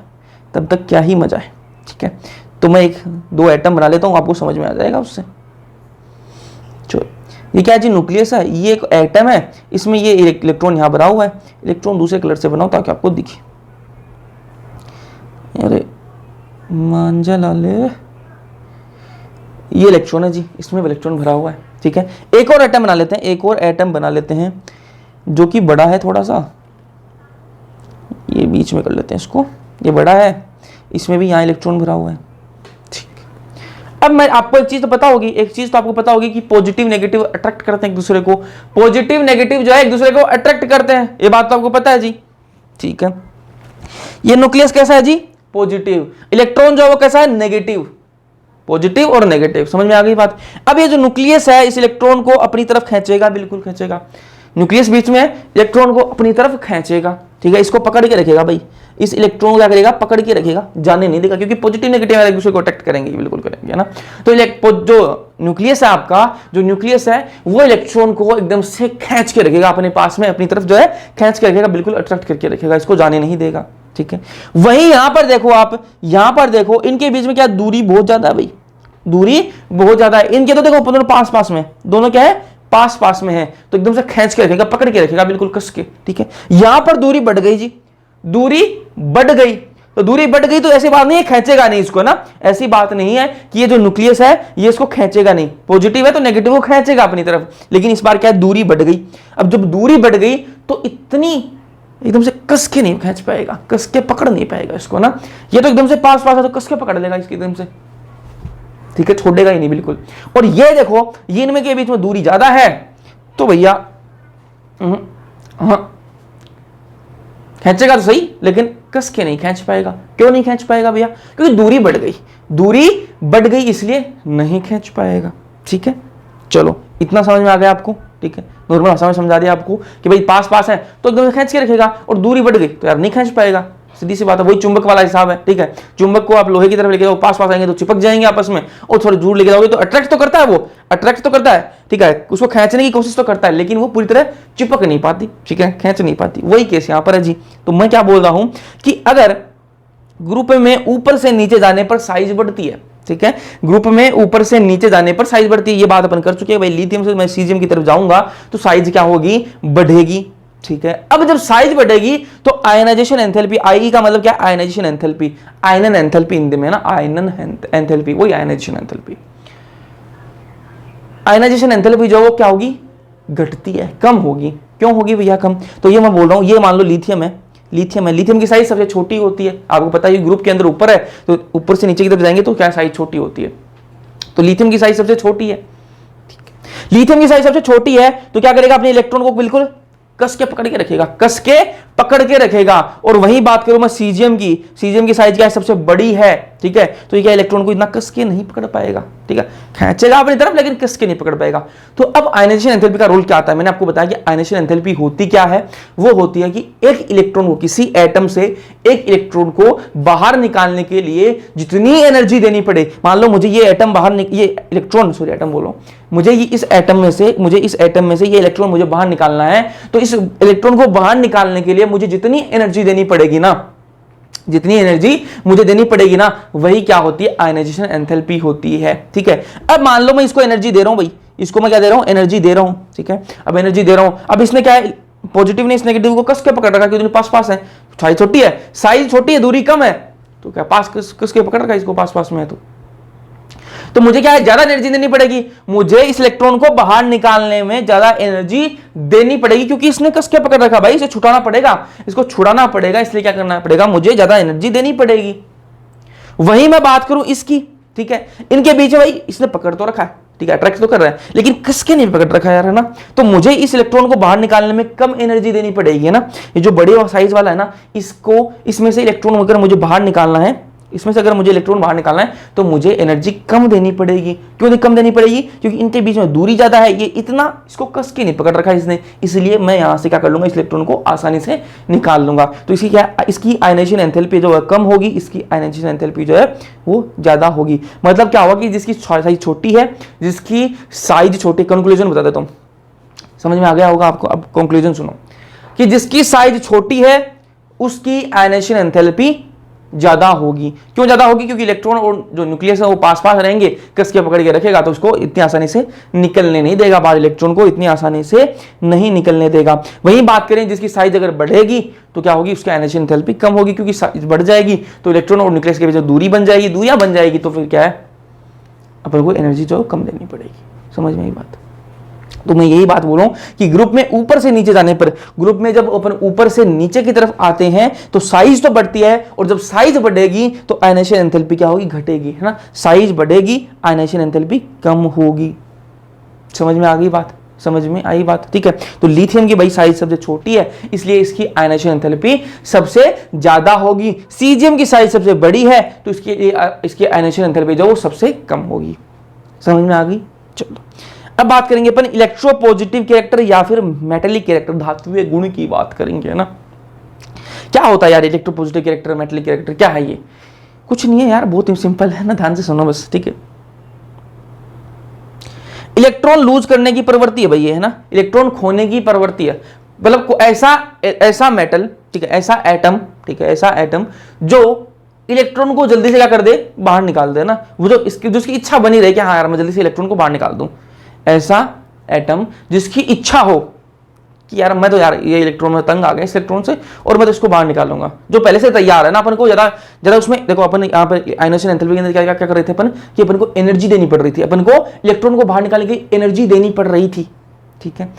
तब तक क्या ही मजा है। ठीक है, तो मैं 1-2 एटम बना लेता हूं, आपको समझ में आ जाएगा उससे। चलो ये क्या है जी, न्यूक्लियस है, ये एक एटम है, इसमें ये इलेक्ट्रॉन यहाँ भरा हुआ है। इलेक्ट्रॉन दूसरे कलर से बनाओ ताकि आपको दिखे। अरे मांझा लाले, ये इलेक्ट्रॉन है जी, इसमें इलेक्ट्रॉन भरा हुआ है। ठीक है, एक और एटम बना लेते हैं, एक और एटम बना लेते हैं जो कि बड़ा है थोड़ा सा, ये बीच में कर लेते हैं इसको, ये बड़ा है, इसमें भी यहाँ इलेक्ट्रॉन भरा हुआ है। अब मैं आपको एक चीज तो पता होगी, एक चीज तो आपको पता होगी कि पॉजिटिव नेगेटिव अट्रैक्ट करते हैं एक दूसरे को, पॉजिटिव नेगेटिव जो है एक दूसरे को अट्रैक्ट करते हैं, ये बात तो आपको पता है जी। ठीक है, ये न्यूक्लियस कैसा है जी, पॉजिटिव, इलेक्ट्रॉन जो है वो कैसा है, नेगेटिव, पॉजिटिव और नेगेटिव, समझ में आ गई बात। अब ये जो न्यूक्लियस है इस इलेक्ट्रॉन को अपनी तरफ खींचेगा, बिल्कुल खींचेगा, न्यूक्लियस बीच में इलेक्ट्रॉन को अपनी तरफ खींचेगा। ठीक है, इसको पकड़ के रखेगा भाई, इस इलेक्ट्रॉन को क्या करेगा, पकड़ के रखेगा, जाने नहीं देगा, क्योंकि पॉजिटिव नेगेटिव एक दूसरे को अट्रैक्ट करेंगे, बिल्कुल करेंगे, है ना। तो जो न्यूक्लियस है आपका, जो न्यूक्लियस है वो इलेक्ट्रॉन को एकदम से खींच के रखेगा अपने पास में, अपनी तरफ जो है खींच के रखेगा, बिल्कुल अट्रैक्ट करके रखेगा, इसको जाने नहीं देगा। ठीक है, वहीं यहां पर देखो आप, यहां पर देखो इनके बीच में क्या दूरी बहुत ज्यादा है भाई, दूरी बहुत ज्यादा है इनके, तो देखो दोनों पास पास में, दोनों क्या है, पास पास में है, तो एकदम से खींच के रखेगा, पकड़ के रखेगा, बिल्कुल कस के। ठीक है, यहां पर दूरी बढ़ गई जी, दूरी बढ़ गई, तो दूरी बढ़ गई तो ऐसी बात नहीं है खींचेगा नहीं इसको ना, ऐसी बात नहीं है कि ये जो न्यूक्लियस है ये इसको खींचेगा नहीं, पॉजिटिव है तो नेगेटिव को खींचेगा अपनी तरफ, लेकिन इस बार क्या है, दूरी बढ़ गई। अब जब दूरी बढ़ गई तो इतनी एकदम से कस के नहीं खींच पाएगा, कस के पकड़ नहीं पाएगा इसको ना, ये तो एकदम से पास पास है तो कस के पकड़ लेगा इसकी एकदम से। ठीक है, छोड़ेगा ही नहीं बिल्कुल। और ये देखो ये इनमें के बीच में दूरी ज्यादा है तो भैया खींचेगा तो सही, लेकिन कस के नहीं खींच पाएगा। क्यों नहीं खींच पाएगा भैया, क्योंकि दूरी बढ़ गई, दूरी बढ़ गई इसलिए नहीं खींच पाएगा। ठीक है, चलो इतना समझ में आ गया आपको। ठीक है, नॉर्मल भाषा में समझा दिया आपको कि भाई पास पास है तो एकदम खींच के रखेगा, और दूरी बढ़ गई तो यार नहीं खींच पाएगा, सीधी सी बात है, वही चुंबक वाला हिसाब है। ठीक है, चुंबक को आप लोहे की तरफ लेके जाओ, पास पास आएंगे तो चिपक जाएंगे आपस में, और थोड़ी दूर लेके जाओगे तो अट्रैक्ट तो करता है, वो अट्रैक्ट तो करता है। ठीक है, उसको खींचने की कोशिश तो करता है, लेकिन वो पूरी तरह चिपक नहीं पाती। ठीक है, खींच नहीं पाती, वही केस यहां पर है जी। तो मैं क्या बोल रहा हूं कि अगर ग्रुप में ऊपर से नीचे जाने पर साइज बढ़ती है, ठीक है, ग्रुप में ऊपर से नीचे जाने पर साइज बढ़ती है, ये बात अपन कर चुके हैं भाई। लिथियम से मैं सीजियम की तरफ जाऊंगा तो साइज क्या होगी, बढ़ेगी। ठीक है, अब जब साइज बढ़ेगी तो आयनाइजेशन एंथैल्पी, आई का मतलब क्या, आयनाइजेशन एंथैल्पी, आयनन एंथैल्पी हिंदी में ना, आयनन एंथैल्पी, वही आयनाइजेशन एंथैल्पी। आयनाइजेशन एंथैल्पी जो वो क्या होगी, घटती है, कम होगी। क्यों होगी भैया कम, तो ये मैं बोल रहा हूं, ये मान लो लिथियम है, लिथियम है, लिथियम की साइज सबसे छोटी होती है, आपको पता है ग्रुप के अंदर ऊपर है तो ऊपर से नीचे की तरफ जाएंगे तो क्या साइज छोटी होती है, तो लिथियम की साइज सबसे छोटी है। लिथियम की साइज सबसे छोटी है तो क्या करेगा, अपने इलेक्ट्रॉन को बिल्कुल कस के पकड़ के रखेगा, कस के पकड़ के रखेगा। और वही बात करूं मैं सीजियम की, सीजियम की साइज क्या है, सबसे बड़ी है। ठीक है, तो ये क्या इलेक्ट्रॉन को इतना कस के नहीं पकड़ पाएगा। ठीक है, खींचेगा अपनी तरफ लेकिन कस के नहीं पकड़ पाएगा। तो अब आयनाइजेशन एंथैल्पी का रोल क्या आता है, मैंने आपको बताया कि आयनाइजेशन एंथैल्पी होती क्या है, वो होती है कि एक इलेक्ट्रॉन को, किसी एटम से एक इलेक्ट्रॉन को बाहर निकालने के लिए जितनी एनर्जी देनी पड़े, मान लो मुझे ये एटम बाहर, ये इलेक्ट्रॉन, सॉरी एटम बोलो, मुझे ये इस एटम में से, मुझे इस एटम में से ये इलेक्ट्रॉन मुझे बाहर निकालना है, तो इस इलेक्ट्रॉन को बाहर निकालने के लिए मुझे जितनी एनर्जी देनी पड़ेगी ना, जितनी एनर्जी मुझे देनी पड़ेगी ना, वही क्या होती है, आयनाइजेशन एंथैल्पी होती है। ठीक है, अब मान लो मैं इसको एनर्जी दे रहा हूं भाई, इसको मैं क्या दे रहा हूं, एनर्जी दे रहा हूं। ठीक है, अब एनर्जी दे रहा हूं, अब इसने क्या है, पॉजिटिव ने इस नेगेटिव को कस के पकड़ रखा, क्योंकि पास पास है, साइज छोटी है, साइज छोटी है, दूरी कम है, तो क्या पास कस के पकड़ रखा, इसको पास पास में है, तो मुझे क्या है, ज्यादा एनर्जी देनी पड़ेगी, मुझे इस इलेक्ट्रॉन को बाहर निकालने में ज्यादा एनर्जी देनी पड़ेगी, क्योंकि इसने कस के पकड़ रखा भाई, इसे छुड़ाना पड़ेगा, इसको छुड़ाना पड़ेगा, इसलिए क्या करना पड़ेगा, मुझे ज्यादा एनर्जी देनी पड़ेगी। वहीं मैं बात करूं इसकी, ठीक है, इनके बीच में भाई इसने पकड़ तो रखा है, ठीक है, अट्रैक्ट तो कर रहा है, लेकिन कस के नहीं पकड़ रखा यार, है ना, तो मुझे इस इलेक्ट्रॉन को बाहर निकालने में कम एनर्जी देनी पड़ेगी, है ना। ये जो बड़े साइज वाला है ना, इसको, इसमें से इलेक्ट्रॉन अगर मुझे बाहर निकालना है, इसमें से अगर मुझे इलेक्ट्रॉन बाहर निकालना है तो मुझे एनर्जी कम देनी पड़ेगी। क्यों कम देनी पड़ेगी, क्योंकि इनके बीच में दूरी ज्यादा है, ये इतना इसको कस के नहीं पकड़ रखा है इसने, इसलिए मैं यहां से क्या कर लूंगा, इस इलेक्ट्रॉन को आसानी से निकाल लूंगा। तो इसकी क्या, इसकी आयनाइजेशन एंथैल्पी जो है कम होगी, इसकी आयनाइजेशन एंथैल्पी जो है वो ज्यादा होगी। मतलब क्या होगा कि जिसकी साइज छोटी है, जिसकी साइज छोटी, कंक्लूजन बता देता हूं, समझ में आ गया होगा आपको। अब कंक्लूजन सुनो कि जिसकी साइज छोटी है उसकी आयनाइजेशन एंथैल्पी ज्यादा होगी। क्यों ज्यादा होगी? क्योंकि इलेक्ट्रॉन और जो न्यूक्लियस है वो पास पास रहेंगे, कस के पकड़ के रखेगा तो उसको इतनी आसानी से निकलने नहीं देगा, बाहर इलेक्ट्रॉन को इतनी आसानी से नहीं निकलने देगा। वहीं बात करें जिसकी साइज अगर बढ़ेगी तो क्या होगी? उसकी आयनाइजेशन एंथैल्पी कम होगी, क्योंकि साइज बढ़ जाएगी तो इलेक्ट्रॉन और न्यूक्लियस के बीच दूरी बन जाएगी, दूरियां बन जाएगी तो फिर क्या है, अपन को एनर्जी जो कम देनी पड़ेगी। समझ में आई बात? तो मैं यही बात बोल रहा हूं कि ग्रुप में ऊपर से नीचे जाने पर, ग्रुप में जब अपन ऊपर से नीचे की तरफ आते हैं तो साइज तो बढ़ती है, और जब साइज बढ़ेगी तो आयनाइजेशन एंथैल्पी क्या होगी? घटेगी, है ना। साइज बढ़ेगी, आयनाइजेशन एंथैल्पी कम होगी। समझ में आ गई बात? समझ में आई बात? ठीक है। तो लिथियम की भाई साइज सबसे छोटी है, इसलिए इसकी आयनाइजेशन एंथैल्पी सबसे ज्यादा होगी। सीजियम की साइज सबसे बड़ी है तो इसकी आयनाइजेशन एंथैल्पी जो वो सबसे कम होगी। समझ में आ गई? चलो अब बात करेंगे अपन इलेक्ट्रोपॉजिटिव कैरेक्टर या फिर मेटेलिक कैरेक्टर, धात्विक गुण की बात करेंगे, है ना। क्या होता है यार इलेक्ट्रोपॉजिटिव कैरेक्टर, मेटेलिक कैरेक्टर, क्या है ये? कुछ नहीं है यार, बहुत ही सिंपल है ना, ध्यान से सुनो बस, ठीक है। इलेक्ट्रॉन लूज करने की प्रवृत्ति है भाई ये, है ना, इलेक्ट्रॉन खोने की प्रवृत्ति है। मतलब ऐसा मेटल, ठीक है, ऐसा एटम, ठीक है, ऐसा एटम जो इलेक्ट्रॉन को जल्दी से क्या कर दे, बाहर निकाल दे ना, वो जो उसकी इच्छा बनी रहे कि हाँ यार मैं जल्दी से इलेक्ट्रॉन को बाहर निकाल दूं, ऐसा एटम जिसकी इच्छा हो कि यार मैं तो यार ये इलेक्ट्रॉन में तंग आ गया इस इलेक्ट्रॉन से और मैं तो इसको बाहर निकालूंगा, जो पहले से तैयार है ना। अपन को ज्यादा उसमें देखो, अपन यहाँ पर आयनाइजेशन एंथैल्पी के अंदर क्या क्या कर रहे थे अपन, कि अपन को एनर्जी देनी पड़ रही थी, अपन को इलेक्ट्रॉन को बाहर निकालने की एनर्जी देनी पड़ रही थी, ठीक है।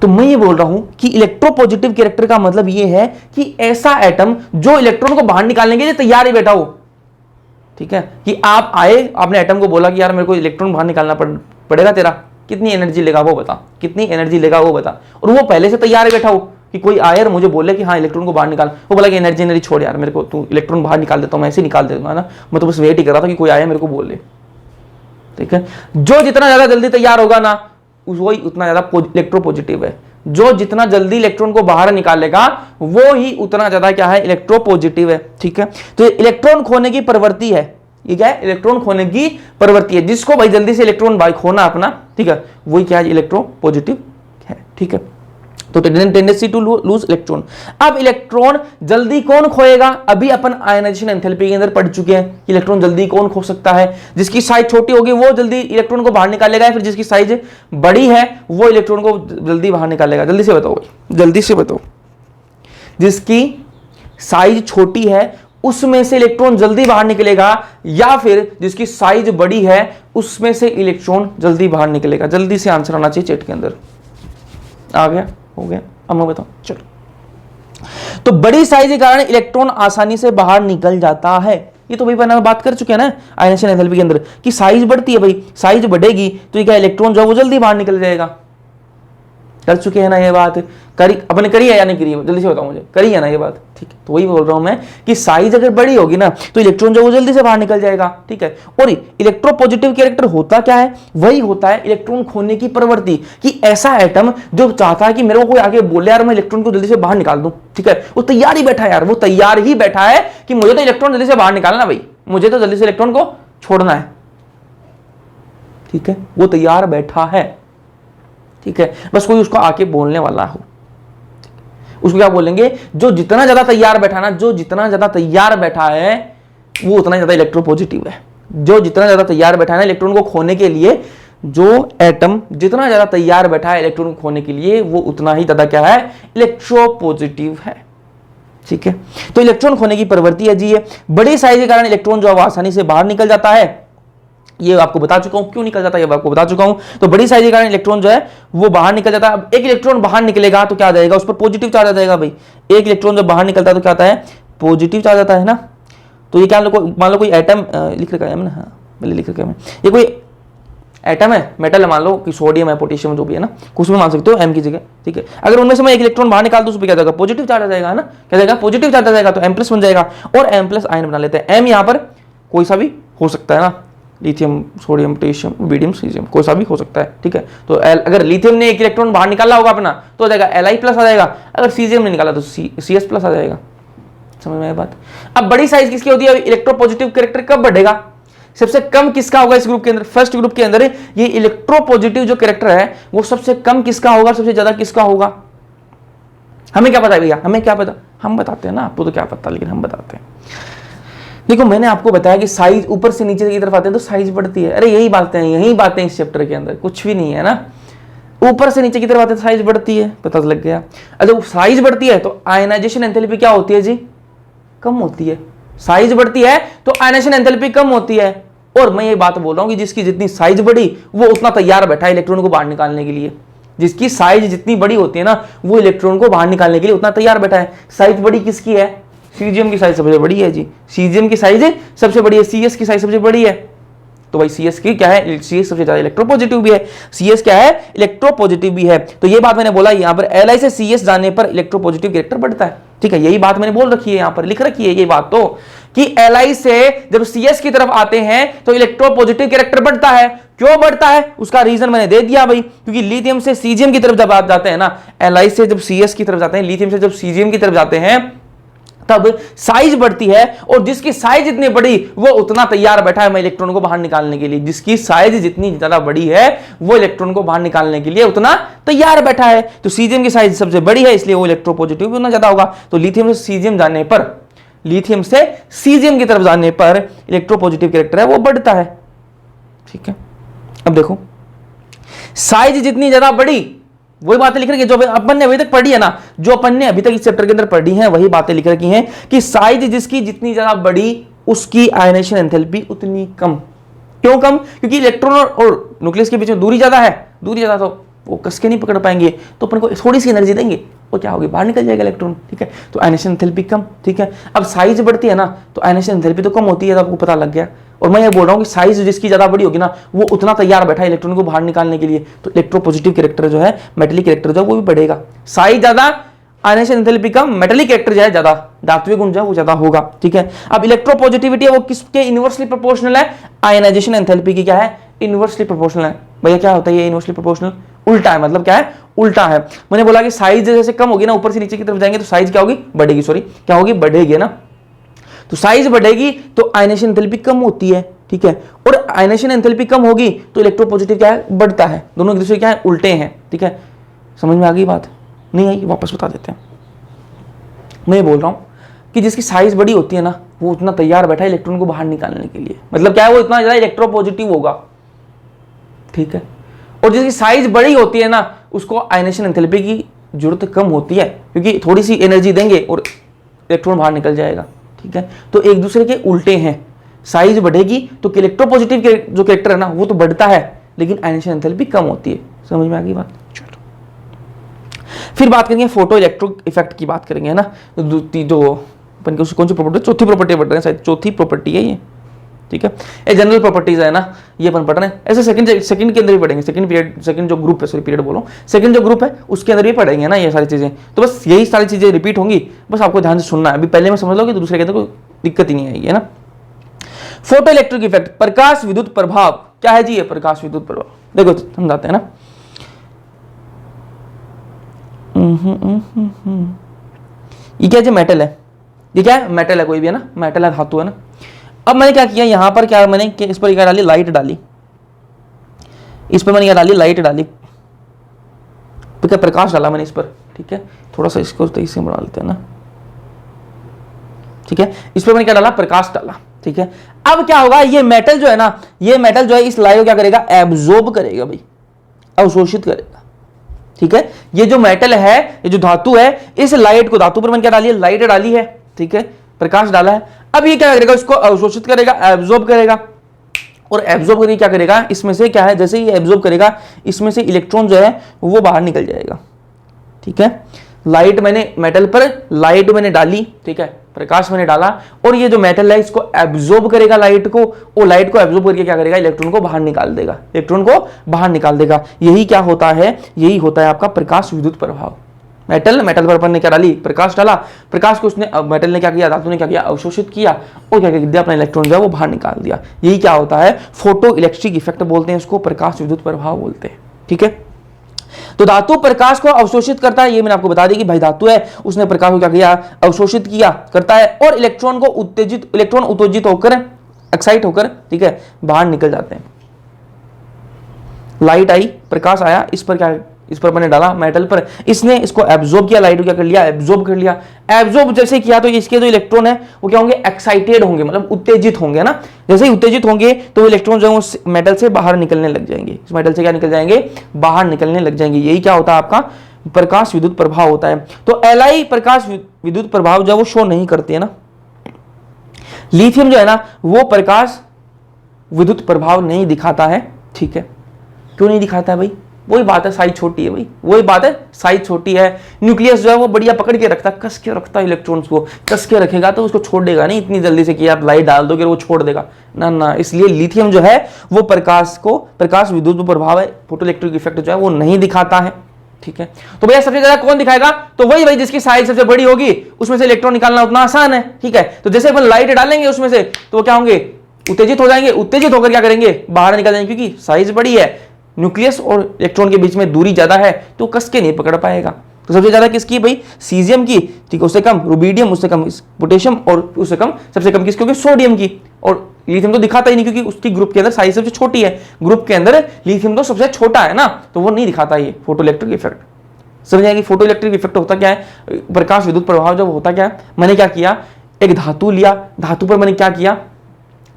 तो मैं ये बोल रहा हूं कि इलेक्ट्रोपॉजिटिव कैरेक्टर का मतलब ये है कि ऐसा एटम जो इलेक्ट्रॉन को बाहर निकालने के लिए तैयार ही बैठा हो, ठीक है। कि आप आए, आपने एटम को बोला कि यार मेरे को इलेक्ट्रॉन बाहर निकालना पड़ेगा, तेरा कितनी एनर्जी लेगा वो बता, कितनी एनर्जी लेगा वो बता, और वो पहले से तैयार ही बैठा हो कि कोई आए और मुझे बोले कि हाँ इलेक्ट्रॉन को बाहर निकाल, वो बोला कि एनर्जी छोड़ यार मेरे को, तू इलेक्ट्रॉन बाहर निकाल देता हूं, मैं ऐसे निकाल देता ना, मैं तो बस वेट ही कर रहा था कि कोई आए मेरे को बोले, ठीक है। जो जितना ज्यादा जल्दी तैयार होगा ना वही उतना ज्यादा इलेक्ट्रोपॉजिटिव है, जो जितना जल्दी इलेक्ट्रॉन को बाहर निकालेगा वो ही उतना ज्यादा क्या है, इलेक्ट्रोपॉजिटिव है, ठीक है। तो इलेक्ट्रॉन खोने की प्रवृत्ति है, ये क्या है, इलेक्ट्रॉन खोने की प्रवृत्ति है, जिसको भाई जल्दी से इलेक्ट्रॉन भाई खोना अपना, ठीक है, वही क्या है, इलेक्ट्रोपॉजिटिव है, ठीक है। तो टेंडेंसी टू लूज इलेक्ट्रॉन। अब इलेक्ट्रॉन जल्दी कौन खोएगा, अभी अपन आयनाइजेशन एंथैल्पी के अंदर पढ़ चुके हैं, इलेक्ट्रॉन जल्दी कौन खो सकता है, जिसकी साइज छोटी होगी वो जल्दी इलेक्ट्रॉन को बाहर निकालेगा, फिर जिसकी साइज बड़ी है वो इलेक्ट्रॉन को जल्दी बाहर निकालेगा। जल्दी से बताओ भाई, जल्दी से बताओ, जिसकी साइज छोटी है उसमें से इलेक्ट्रॉन जल्दी बाहर निकलेगा, या फिर जिसकी साइज बड़ी है उसमें से इलेक्ट्रॉन जल्दी बाहर निकलेगा। जल्दी से आंसर आना चाहिए चैट के अंदर। आ गया, हो गया, अब मैं बताऊं, चलो। तो बड़ी साइज के कारण इलेक्ट्रॉन आसानी से बाहर निकल जाता है, ये तो भाई पहले बात कर चुके हैं ना आयनाइजेशन एंथैल्पी के अंदर कि साइज बढ़ती है भाई, साइज बढ़ेगी तो ये क्या, इलेक्ट्रॉन जो है वो जल्दी बाहर निकल जाएगा। कर चुके हैं ना ये बात, करी अपने करी है या नहीं करी है, जल्दी से बताओ मुझे, करी है ना ये बात, ठीक है। तो वही बोल रहा हूं मैं कि साइज अगर बड़ी होगी ना तो इलेक्ट्रॉन जो वो जल्दी से बाहर निकल जाएगा, ठीक है। और इलेक्ट्रोपॉजिटिव कैरेक्टर होता क्या है, वही होता है इलेक्ट्रॉन खोने की प्रवृत्ति, कि ऐसा एटम जो चाहता है कि मेरे को कोई आगे बोले यार मैं इलेक्ट्रॉन को जल्दी से बाहर निकाल दूं, ठीक है, वो तैयार ही बैठा है यार, वो तैयार ही बैठा है कि मुझे तो इलेक्ट्रॉन जल्दी से बाहर निकालना भाई, मुझे तो जल्दी से इलेक्ट्रॉन को छोड़ना है, ठीक है, वो तैयार बैठा है, ठीक है। बस कोई उसको आके बोलने वाला हो, उसको क्या बोलेंगे, जो जितना ज्यादा तैयार बैठा ना, जो जितना ज्यादा तैयार बैठा है वो उतना ज्यादा इलेक्ट्रोपॉजिटिव है। जो जितना ज्यादा तैयार बैठा है ना इलेक्ट्रॉन को खोने के लिए, जो एटम जितना ज्यादा तैयार बैठा है इलेक्ट्रॉन को खोने के लिए वो उतना ही ज्यादा क्या है, इलेक्ट्रोपॉजिटिव है, ठीक है। तो इलेक्ट्रॉन खोने की प्रवृत्ति है जी ये। बड़ी साइज के कारण इलेक्ट्रॉन जो है आसानी से बाहर निकल जाता है, ये आपको बता चुका हूं, क्यों निकल जाता है ये आपको बता चुका हूं। तो बड़ी साइज के कारण इलेक्ट्रॉन जो है वो बाहर निकल जाता है। अब एक इलेक्ट्रॉन बाहर निकलेगा तो क्या आ जाएगा, उस पर पॉजिटिव चार्ज आ जाएगा भाई। एक इलेक्ट्रॉन जब बाहर निकलता है तो क्या आता है, पॉजिटिव चार्ज आता है ना। तो ये क्या, मान लो कोई एटम लिख रखा है ना, हाँ मैंने लिख रखा है, ये कोई एटम है, मेटल है, मान लो कि सोडियम है, पोटेशियम जो भी है ना, कुछ में मान सकते हो एम की जगह, ठीक है। अगर उनमें से मैं एक इलेक्ट्रॉन बाहर निकाल दूं, उस पर क्या जाएगा, पॉजिटिव चार्ज आ जाएगा ना, क्या जाएगा, पॉजिटिव चार्ज आ जाएगा, तो एम प्लस बन जाएगा, और एम प्लस आयन बना लेते हैं। एम यहाँ पर कोई सा भी हो सकता है ना, लिथियम, सोडियम, पोटेशियम, बीडियम, सीजियम, कोई सा भी हो सकता है, ठीक है। तो अगर लिथियम ने एक इलेक्ट्रॉन बाहर निकाला होगा अपना तो आ जाएगा Li प्लस आ जाएगा, अगर सीजियम ने निकाला तो CS प्लस आ जाएगा। समझ में आया बात। अब बड़ी साइज किसकी होती है, इलेक्ट्रोपॉजिटिव कैरेक्टर कब बढ़ेगा, सबसे कम किसका होगा इस ग्रुप के अंदर, फर्स्ट ग्रुप के अंदर ये इलेक्ट्रोपॉजिटिव जो कैरेक्टर है वो सबसे कम किसका होगा, सबसे ज्यादा किसका होगा। हमें क्या पता है भैया, हमें क्या पता, हम बताते हैं ना, आपको तो क्या पता, लेकिन हम बताते हैं। देखो मैंने आपको बताया कि साइज ऊपर से नीचे की तरफ आते हैं तो साइज बढ़ती है। अरे यही बातें इस चैप्टर के अंदर, कुछ भी नहीं है ना। ऊपर से नीचे की तरफ आते हैं तो साइज बढ़ती है, पता लग गया। अच्छा साइज बढ़ती है तो आयनाइजेशन एंथैल्पी क्या होती है जी, कम होती है। साइज बढ़ती है तो आयनाइजेशन एंथैल्पी कम होती है। और मैं ये बात बोल रहा हूं कि जिसकी जितनी साइज बढ़ी वो उतना तैयार बैठा है इलेक्ट्रॉन को बाहर निकालने के लिए। जिसकी साइज जितनी बड़ी होती है ना वो इलेक्ट्रॉन को बाहर निकालने के लिए उतना तैयार बैठा है। साइज बड़ी किसकी है, सीजीएम की साइज सबसे बड़ी है जी, सीजीएम की साइज सबसे बड़ी है, सीएस की साइज सबसे बड़ी है। तो भाई सीएस की क्या है, सीएस सबसे ज्यादा इलेक्ट्रोपॉजिटिव भी है, सीएस क्या है, इलेक्ट्रोपॉजिटिव भी है। तो ये बात मैंने बोला, यहां पर Li से सीएस जाने पर इलेक्ट्रोपॉजिटिव कैरेक्टर बढ़ता है। ठीक है, यही बात मैंने बोल रखी है, यहां पर लिख रखी है ये बात तो, कि Li से जब सीएस की तरफ आते हैं तो इलेक्ट्रोपॉजिटिव कैरेक्टर बढ़ता है। क्यों बढ़ता है उसका रीजन मैंने दे दिया भाई, क्योंकि लिथियम से सीजियम की तरफ जब आप जाते हैं ना, Li से जब सीएस की तरफ जाते हैं, लिथियम से जब सीजियम की तरफ जाते हैं तब साइज बढ़ती है। और जिसकी साइज जितनी बड़ी वो उतना तैयार बैठा है मैं इलेक्ट्रॉन को बाहर निकालने के लिए। जिसकी साइज जितनी ज्यादा बड़ी है वो इलेक्ट्रॉन को बाहर निकालने के लिए उतना तैयार बैठा है। तो सीजियम की साइज सबसे बड़ी है इसलिए वो इलेक्ट्रोपॉजिटिव भी उतना ज्यादा होगा। तो लिथियम से सीजियम जाने पर, लिथियम से सीजियम की तरफ जाने पर इलेक्ट्रोपॉजिटिव कैरेक्टर है वो बढ़ता है। ठीक है, अब देखो साइज जितनी ज्यादा बड़ी, वही बातें लिख रखी है जो अपन ने अभी तक पढ़ी है ना, जो अपन ने अभी तक इस चैप्टर के अंदर पढ़ी है वही बातें लिख रखी हैं कि साइज जिसकी जितनी ज्यादा बड़ी उसकी आयनाइजेशन एंथैल्पी उतनी कम। क्यों कम, क्योंकि इलेक्ट्रॉन और न्यूक्लियस के बीच में दूरी ज्यादा है, दूरी ज्यादा तो वो कस के नहीं पकड़ पाएंगे, तो अपन को थोड़ी सी एनर्जी देंगे वो क्या होगी, बाहर निकल जाएगा इलेक्ट्रॉन। ठीक है, तो आयनाइजेशन एंथैल्पी कम। ठीक है, अब साइज बढ़ती है ना तो आयनाइजेशन एंथैल्पी तो कम होती है, तो आपको पता लग गया। और मैं ये बोल रहा हूं कि साइज जिसकी ज्यादा बड़ी होगी ना वो उतना तैयार बैठा है इलेक्ट्रॉन को बाहर निकालने के लिए। तो इलेक्ट्रोपॉजिटिव कैरेक्टर जो है, मेटेलिक कैरेक्टर जो है वो भी बढ़ेगा। साइज ज्यादा, आयनाइजेशन एंथैल्पी कम, मेटेलिक कैरेक्टर जो है ज्यादा, धात्विक गुण जो है वो ज्यादा होगा। ठीक है, अब इलेक्ट्रोपॉजिटिविटी है वो किसके इनवर्सली प्रोपोर्शनल है, आयनाइजेशन एंथैल्पी की क्या है, इनवर्सली प्रोपोर्शनल है। भैया क्या होता है ये इनवर्सली प्रोपोर्शनल, उल्टा है, मतलब क्या है, उल्टा है। मैंने बोला कि साइज जैसे कम होगी ना, ऊपर से नीचे की तरफ जाएंगे तो साइज क्या होगी, बढ़ेगी, सॉरी क्या होगी, बढ़ेगी ना। तो साइज बढ़ेगी तो आयनाइजेशन एंथैल्पी कम होती है। ठीक है, और आयनाइजेशन एंथैल्पी कम होगी तो इलेक्ट्रोपॉजिटिव क्या है, बढ़ता है। दोनों एक दूसरे क्या है, उल्टे हैं। ठीक है, समझ में आ गई बात, नहीं आई वापस बता देते हैं। मैं ये बोल रहा हूं कि जिसकी साइज बड़ी होती है ना वो उतना तैयार बैठा है इलेक्ट्रॉन को बाहर निकालने के लिए, मतलब क्या है, वो इतना ज्यादा इलेक्ट्रोपॉजिटिव होगा। ठीक है, और जिसकी साइज बड़ी होती है ना उसको आयनाइजेशन एंथैल्पी की जरूरत कम होती है, क्योंकि थोड़ी सी एनर्जी देंगे और इलेक्ट्रॉन बाहर निकल जाएगा। ठीक है, तो एक दूसरे के उल्टे हैं। साइज बढ़ेगी तो इलेक्ट्रोपॉजिटिव जो कैरेक्टर है ना वो तो बढ़ता है, लेकिन आयनाइजेशन एंथैल्पी कम होती है। समझ में आ गई बात। चलो फिर बात करेंगे फोटो इलेक्ट्रिक इफेक्ट की बात करेंगे, है ना। जो अपन को कौन सी प्रॉपर्टी, चौथी प्रॉपर्टी पढ़ रहे हैं शायद, चौथी प्रॉपर्टी है ये। ठीक है, ये जनरल प्रॉपर्टीज है ना, ये अपन पढ़ रहे हैं। ऐसे सेकंड के अंदर भी पढ़ेंगे, सेकंड जो ग्रुप है, सॉरी पीरियड बोलो, सेकंड जो ग्रुप है उसके अंदर भी पढ़ेंगे ना ये सारी चीजें। तो बस यही सारी चीजें रिपीट होंगी, बस आपको ध्यान से सुनना है। अभी पहले में समझ लो कि दूसरे के अंदर कोई दिक्कत ही नहीं आएगी, है ना। फोटो इलेक्ट्रिक इफेक्ट, प्रकाश विद्युत प्रभाव क्या है जी, ये प्रकाश विद्युत प्रभाव देखो समझाते हैं ना। ये क्या जी, मेटल है, ये क्या है, मेटल है, कोई भी है ना, मेटल है, धातु है ना। अब मैंने क्या किया यहां पर, क्या मैंने इस पर क्या डाली, लाइट डाली, इस पर मैंने क्या डाली, लाइट डाली, क्या प्रकाश डाला मैंने इस पर। ठीक है, थोड़ा सा इसको तेजी से बढ़ा लेते हैं ना। ठीक है, इस पर मैंने क्या डाला, प्रकाश डाला। ठीक है, अब क्या होगा, ये मेटल जो है ना, ये मेटल जो है इस लाइट को क्या करेगा, एब्जॉर्ब करेगा भाई, अवशोषित करेगा। ठीक है, ये जो मेटल है, ये जो धातु है, इस लाइट को, धातु पर मैंने क्या डाली है, लाइट डाली है। ठीक है, प्रकाश डाला है। अब ये क्या करेगा, इसको अवशोषित करेगा, एब्जॉर्ब करेगा। और एब्जॉर्ब करके क्या करेगा, इसमें से क्या है, जैसे ही एब्जॉर्ब करेगा इसमें से इलेक्ट्रॉन जो है वो बाहर निकल जाएगा। ठीक है, लाइट मैंने, मेटल पर लाइट मैंने डाली, ठीक है, प्रकाश मैंने डाला, और ये जो मेटल है इसको एब्जॉर्ब करेगा लाइट को, और लाइट को एब्जॉर्ब करके क्या करेगा, इलेक्ट्रॉन को बाहर निकाल देगा, इलेक्ट्रॉन को बाहर निकाल देगा। यही क्या होता है, यही होता है आपका प्रकाश विद्युत प्रभाव। मेटल पर अपन ने क्या डाली, प्रकाश डाला, प्रकाश को उसने, मेटल ने क्या किया, धातु ने क्या किया, अवशोषित किया, और क्या किया, अपना इलेक्ट्रॉन जो है वो बाहर निकाल दिया। यही क्या होता है, फोटो इलेक्ट्रिक इफेक्ट बोलते हैं इसको, प्रकाश विद्युत प्रभाव बोलते हैं। ठीक है, तो धातु प्रकाश को अवशोषित करता है, ये मैंने आपको बता दी कि भाई धातु है, उसने प्रकाश को क्या किया, अवशोषित किया, करता है, और इलेक्ट्रॉन उत्तेजित होकर, एक्साइट होकर, ठीक है, बाहर निकल जाते हैं। लाइट आई, प्रकाश आया, इस पर क्या, इस पर मैंने डाला मेटल पर, इसने इसको एब्जॉर्ब किया, लाइट को क्या कर लिया, एब्जॉर्ब कर लिया। एब्जॉर्ब जैसे किया तो इसके जो इलेक्ट्रॉन है वो क्या होंगे, एक्साइटेड होंगे, मतलब उत्तेजित होंगे ना। जैसे ही उत्तेजित होंगे तो इलेक्ट्रॉन जो है वो मेटल से बाहर निकलने लग जाएंगे, इस मेटल से क्या निकल जाएंगे, बाहर निकलने लग जाएंगे। यही क्या होता है आपका प्रकाश विद्युत प्रभाव होता है। तो Li प्रकाश विद्युत प्रभाव जो है वो शो नहीं करती है ना। लिथियम जो है ना वो प्रकाश विद्युत प्रभाव नहीं दिखाता है, ठीक है। क्यों नहीं दिखाता है भाई, वही बात है, साइज छोटी है भाई, वही बात है, साइज छोटी है। न्यूक्लियस जो है वो बढ़िया पकड़ के रखता है, कस के रखता है इलेक्ट्रॉन्स को, कस के रखेगा तो उसको छोड़ देगा नहीं इतनी जल्दी से कि आप लाइट डाल दोगे वो छोड़ देगा ना ना। इसलिए लिथियम जो है वो प्रकाश विद्युत प्रभाव है, फोटो इलेक्ट्रिक इफेक्ट जो है वो नहीं दिखाता है, ठीक है। तो भैया सबसे ज्यादा कौन दिखाएगा, तो वही भाई जिसकी साइज सबसे बड़ी होगी, उसमें से इलेक्ट्रॉन निकालना उतना आसान है, ठीक है। तो जैसे अपन लाइट डालेंगे उसमें से तो वो क्या होंगे, उत्तेजित हो जाएंगे, उत्तेजित होकर क्या करेंगे, बाहर निकल जाएंगे, क्योंकि साइज बड़ी है, न्यूक्लियस और इलेक्ट्रॉन के बीच में दूरी ज्यादा है तो कस के नहीं पकड़ पाएगा। तो सबसे ज्यादा किसकी भाई, सीजियम की, ठीक है, उससे कम रुबिडियम, उससे कम पोटेशियम और उससे कम, सबसे कम किसकी होगी, सोडियम की। और लिथियम तो दिखाता ही नहीं क्योंकि उसकी ग्रुप के अंदर साइज सबसे छोटी है, ग्रुप के अंदर लिथियम तो सबसे छोटा है ना, तो वो नहीं दिखाता ये फोटो इलेक्ट्रिक इफेक्ट। समझ आएगी, फोटो इलेक्ट्रिक इफेक्ट होता क्या है, प्रकाश विद्युत प्रभाव जब होता क्या है, मैंने क्या किया, एक धातु लिया, धातु पर मैंने क्या किया,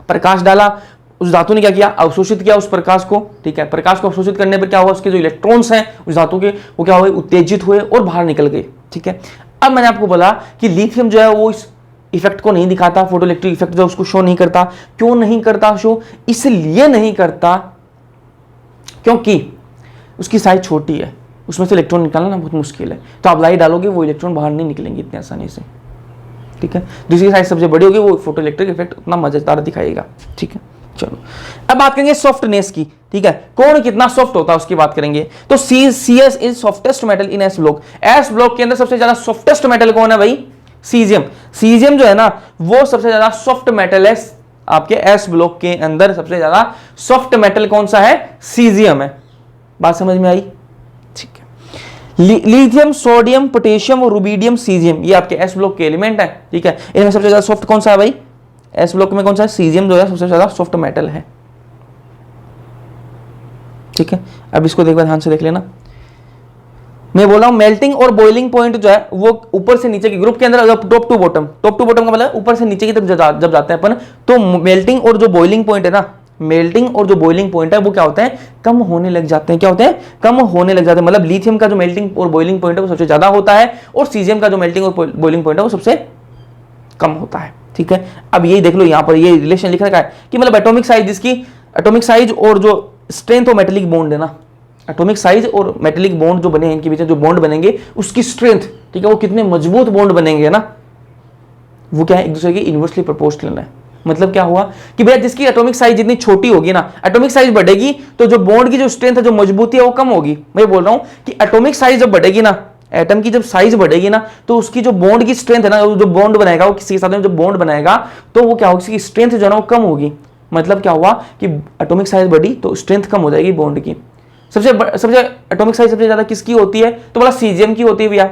प्रकाश डाला, उस धातु ने क्या किया, अवशोषित किया उस प्रकाश को, ठीक है। प्रकाश को अवशोषित करने पर क्या हुआ, उसके जो इलेक्ट्रॉन्स हैं उस धातु के वो क्या हुए, उत्तेजित हुए और बाहर निकल गए, ठीक है। अब मैंने आपको बोला कि लिथियम जो है वो इस इफेक्ट को नहीं दिखाता, फोटो इलेक्ट्रिक इफेक्ट जो उसको शो नहीं करता। क्यों नहीं करता शो, इसलिए नहीं करता क्योंकि उसकी साइज छोटी है, उसमें से इलेक्ट्रॉन निकालना बहुत मुश्किल है। तो आप लाइट डालोगे वो इलेक्ट्रॉन बाहर नहीं निकलेंगे इतनी आसानी से, ठीक है। जिसकी साइज सबसे बड़ी होगी वो फोटो इलेक्ट्रिक इफेक्ट उतना मजेदार दिखाएगा, ठीक है। चलो अब बात करेंगे सॉफ्टनेस की, ठीक है, कौन कितना सॉफ्ट होता है उसकी बात करेंगे। तो CS is softest metal in S block. S block के अंदर सबसे ज्यादा सॉफ्टेस्ट मेटल कौन है भाई, सीजियम। सीजियम जो है ना वो सबसे ज्यादा सॉफ्ट मेटल है, आपके एस ब्लॉक के अंदर सबसे ज्यादा सॉफ्ट मेटल कौन सा है, सीजियम है। बात समझ में आई, ठीक है। लिथियम, सोडियम, पोटेशियम और रुबिडियम, सीजियम, ये आपके एस ब्लॉक के एलिमेंट है, ठीक है। इनमें सबसे ज्यादा सॉफ्ट कौन सा है भाई, एस ब्लॉक में कौन सा है, सीजियम जो है सबसे ज्यादा सॉफ्ट मेटल है, ठीक है। अब इसको देखो ध्यान से देख लेना, मैं बोल रहा हूं मेल्टिंग और बॉइलिंग पॉइंट जो है वो ऊपर से नीचे की ग्रुप के अंदर, टॉप टू बॉटम का मतलब ऊपर से नीचे की तरफ जब जाते हैं अपन, तो मेल्टिंग और जो बॉइलिंग पॉइंट है ना, मेल्टिंग और जो बॉइलिंग पॉइंट है वो क्या होते हैं, कम होने लग जाते हैं। क्या होते हैं, कम होने लग जाते हैं। मतलब लिथियम का जो मेल्टिंग और बॉइलिंग पॉइंट है वो सबसे ज्यादा होता है और सीजियम का जो मेल्टिंग और बॉइलिंग पॉइंट है वो सबसे कम होता है, ठीक है। अब यही देख लो यहाँ पर ये रिलेशन लिख रखा है कि मतलब एटॉमिक साइज, जिसकी एटॉमिक साइज और जो स्ट्रेंथ और मेटेलिक बॉन्ड है ना, एटॉमिक साइज और मेटेलिक बॉन्ड जो बने हैं इनके बीच जो बॉन्ड बनेंगे उसकी स्ट्रेंथ, ठीक है, वो कितने मजबूत बॉन्ड बनेंगे ना, वो क्या है, एक दूसरे के इनवर्सली प्रोपोर्शनल है। मतलब क्या हुआ कि भैया जिसकी एटॉमिक साइज जितनी छोटी होगी ना, एटॉमिक साइज बढ़ेगी तो जो बॉन्ड की जो स्ट्रेंथ है, जो मजबूती है वो कम होगी। मैं बोल रहा हूं कि एटॉमिक साइज जब बढ़ेगी ना, एटम की जब साइज बढ़ेगी ना, तो उसकी जो बॉन्ड की स्ट्रेंथ है ना, जो बॉन्ड बनाएगा वो किसी के साथ में जो बॉन्ड बनाएगा तो वो क्या होगी, उसकी स्ट्रेंथ जो है ना वो कम होगी। मतलब क्या हुआ कि एटॉमिक साइज बढ़ी तो स्ट्रेंथ कम हो जाएगी बॉन्ड की। सबसे एटॉमिक साइज सबसे ज्यादा किसकी होती है, तो बोला सीजियम की होती है भैया।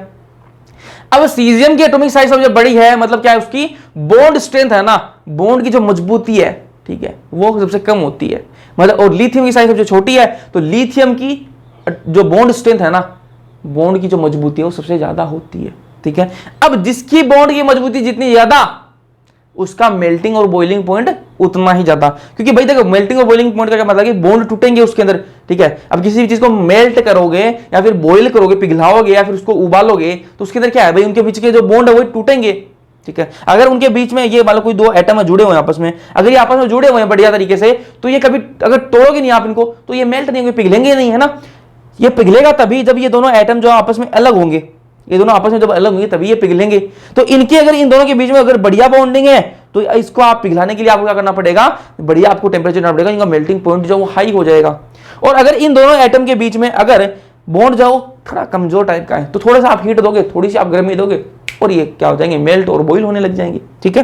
अब सीजियम की एटॉमिक साइज सबसे बड़ी है, मतलब क्या है, उसकी बॉन्ड स्ट्रेंथ है ना, बॉन्ड की जो मजबूती है, ठीक है, वो सबसे कम होती है। मतलब और लिथियम की साइज सबसे छोटी है, तो लिथियम की जो बॉन्ड स्ट्रेंथ है ना, बॉन्ड की जो मजबूती है वो सबसे ज्यादा होती है, ठीक है। अब जिसकी बॉन्ड की मजबूती जितनी ज्यादा, उसका मेल्टिंग और बॉइलिंग पॉइंट उतना ही ज्यादा। क्योंकि भाई देखो मेल्टिंग और बॉइलिंग पॉइंट का क्या मतलब है कि बॉन्ड टूटेंगे उसके अंदर, ठीक है। अब किसी भी चीज को मेल्ट करोगे या फिर बॉइल करोगे, पिघलाओगे या फिर उसको उबालोगे, तो उसके अंदर क्या है भाई, उनके बीच के जो बॉन्ड है वो टूटेंगे, ठीक है। अगर उनके बीच में ये मान लो कोई दो एटम जुड़े हुए हैं आपस में, अगर ये आपस में जुड़े हुए हैं बढ़िया तरीके से, तो ये कभी अगर तोड़ोगे नहीं आप इनको तो ये मेल्ट नहीं होंगे, पिघलेंगे नहीं, है ना। ये पिघलेगा तभी जब ये दोनों एटम जो आपस में अलग होंगे, ये दोनों आपस में जब अलग होंगे तभी ये पिघलेंगे। तो इनके अगर इन दोनों के बीच में अगर बढ़िया बॉन्डिंग है तो इसको आप पिघलाने के लिए आपको क्या करना पड़ेगा, बढ़िया आपको टेम्परेचर देना पड़ेगा, इनका मेल्टिंग पॉइंट जो वो हाई हो जाएगा। और अगर इन दोनों एटम के बीच में अगर बॉन्ड जाओ थोड़ा कमजोर टाइप का है तो थोड़ा सा आप हीट दोगे, थोड़ी सी आप गर्मी दोगे और ये क्या हो जाएंगे, मेल्ट और बॉइल होने लग जाएंगे, ठीक है।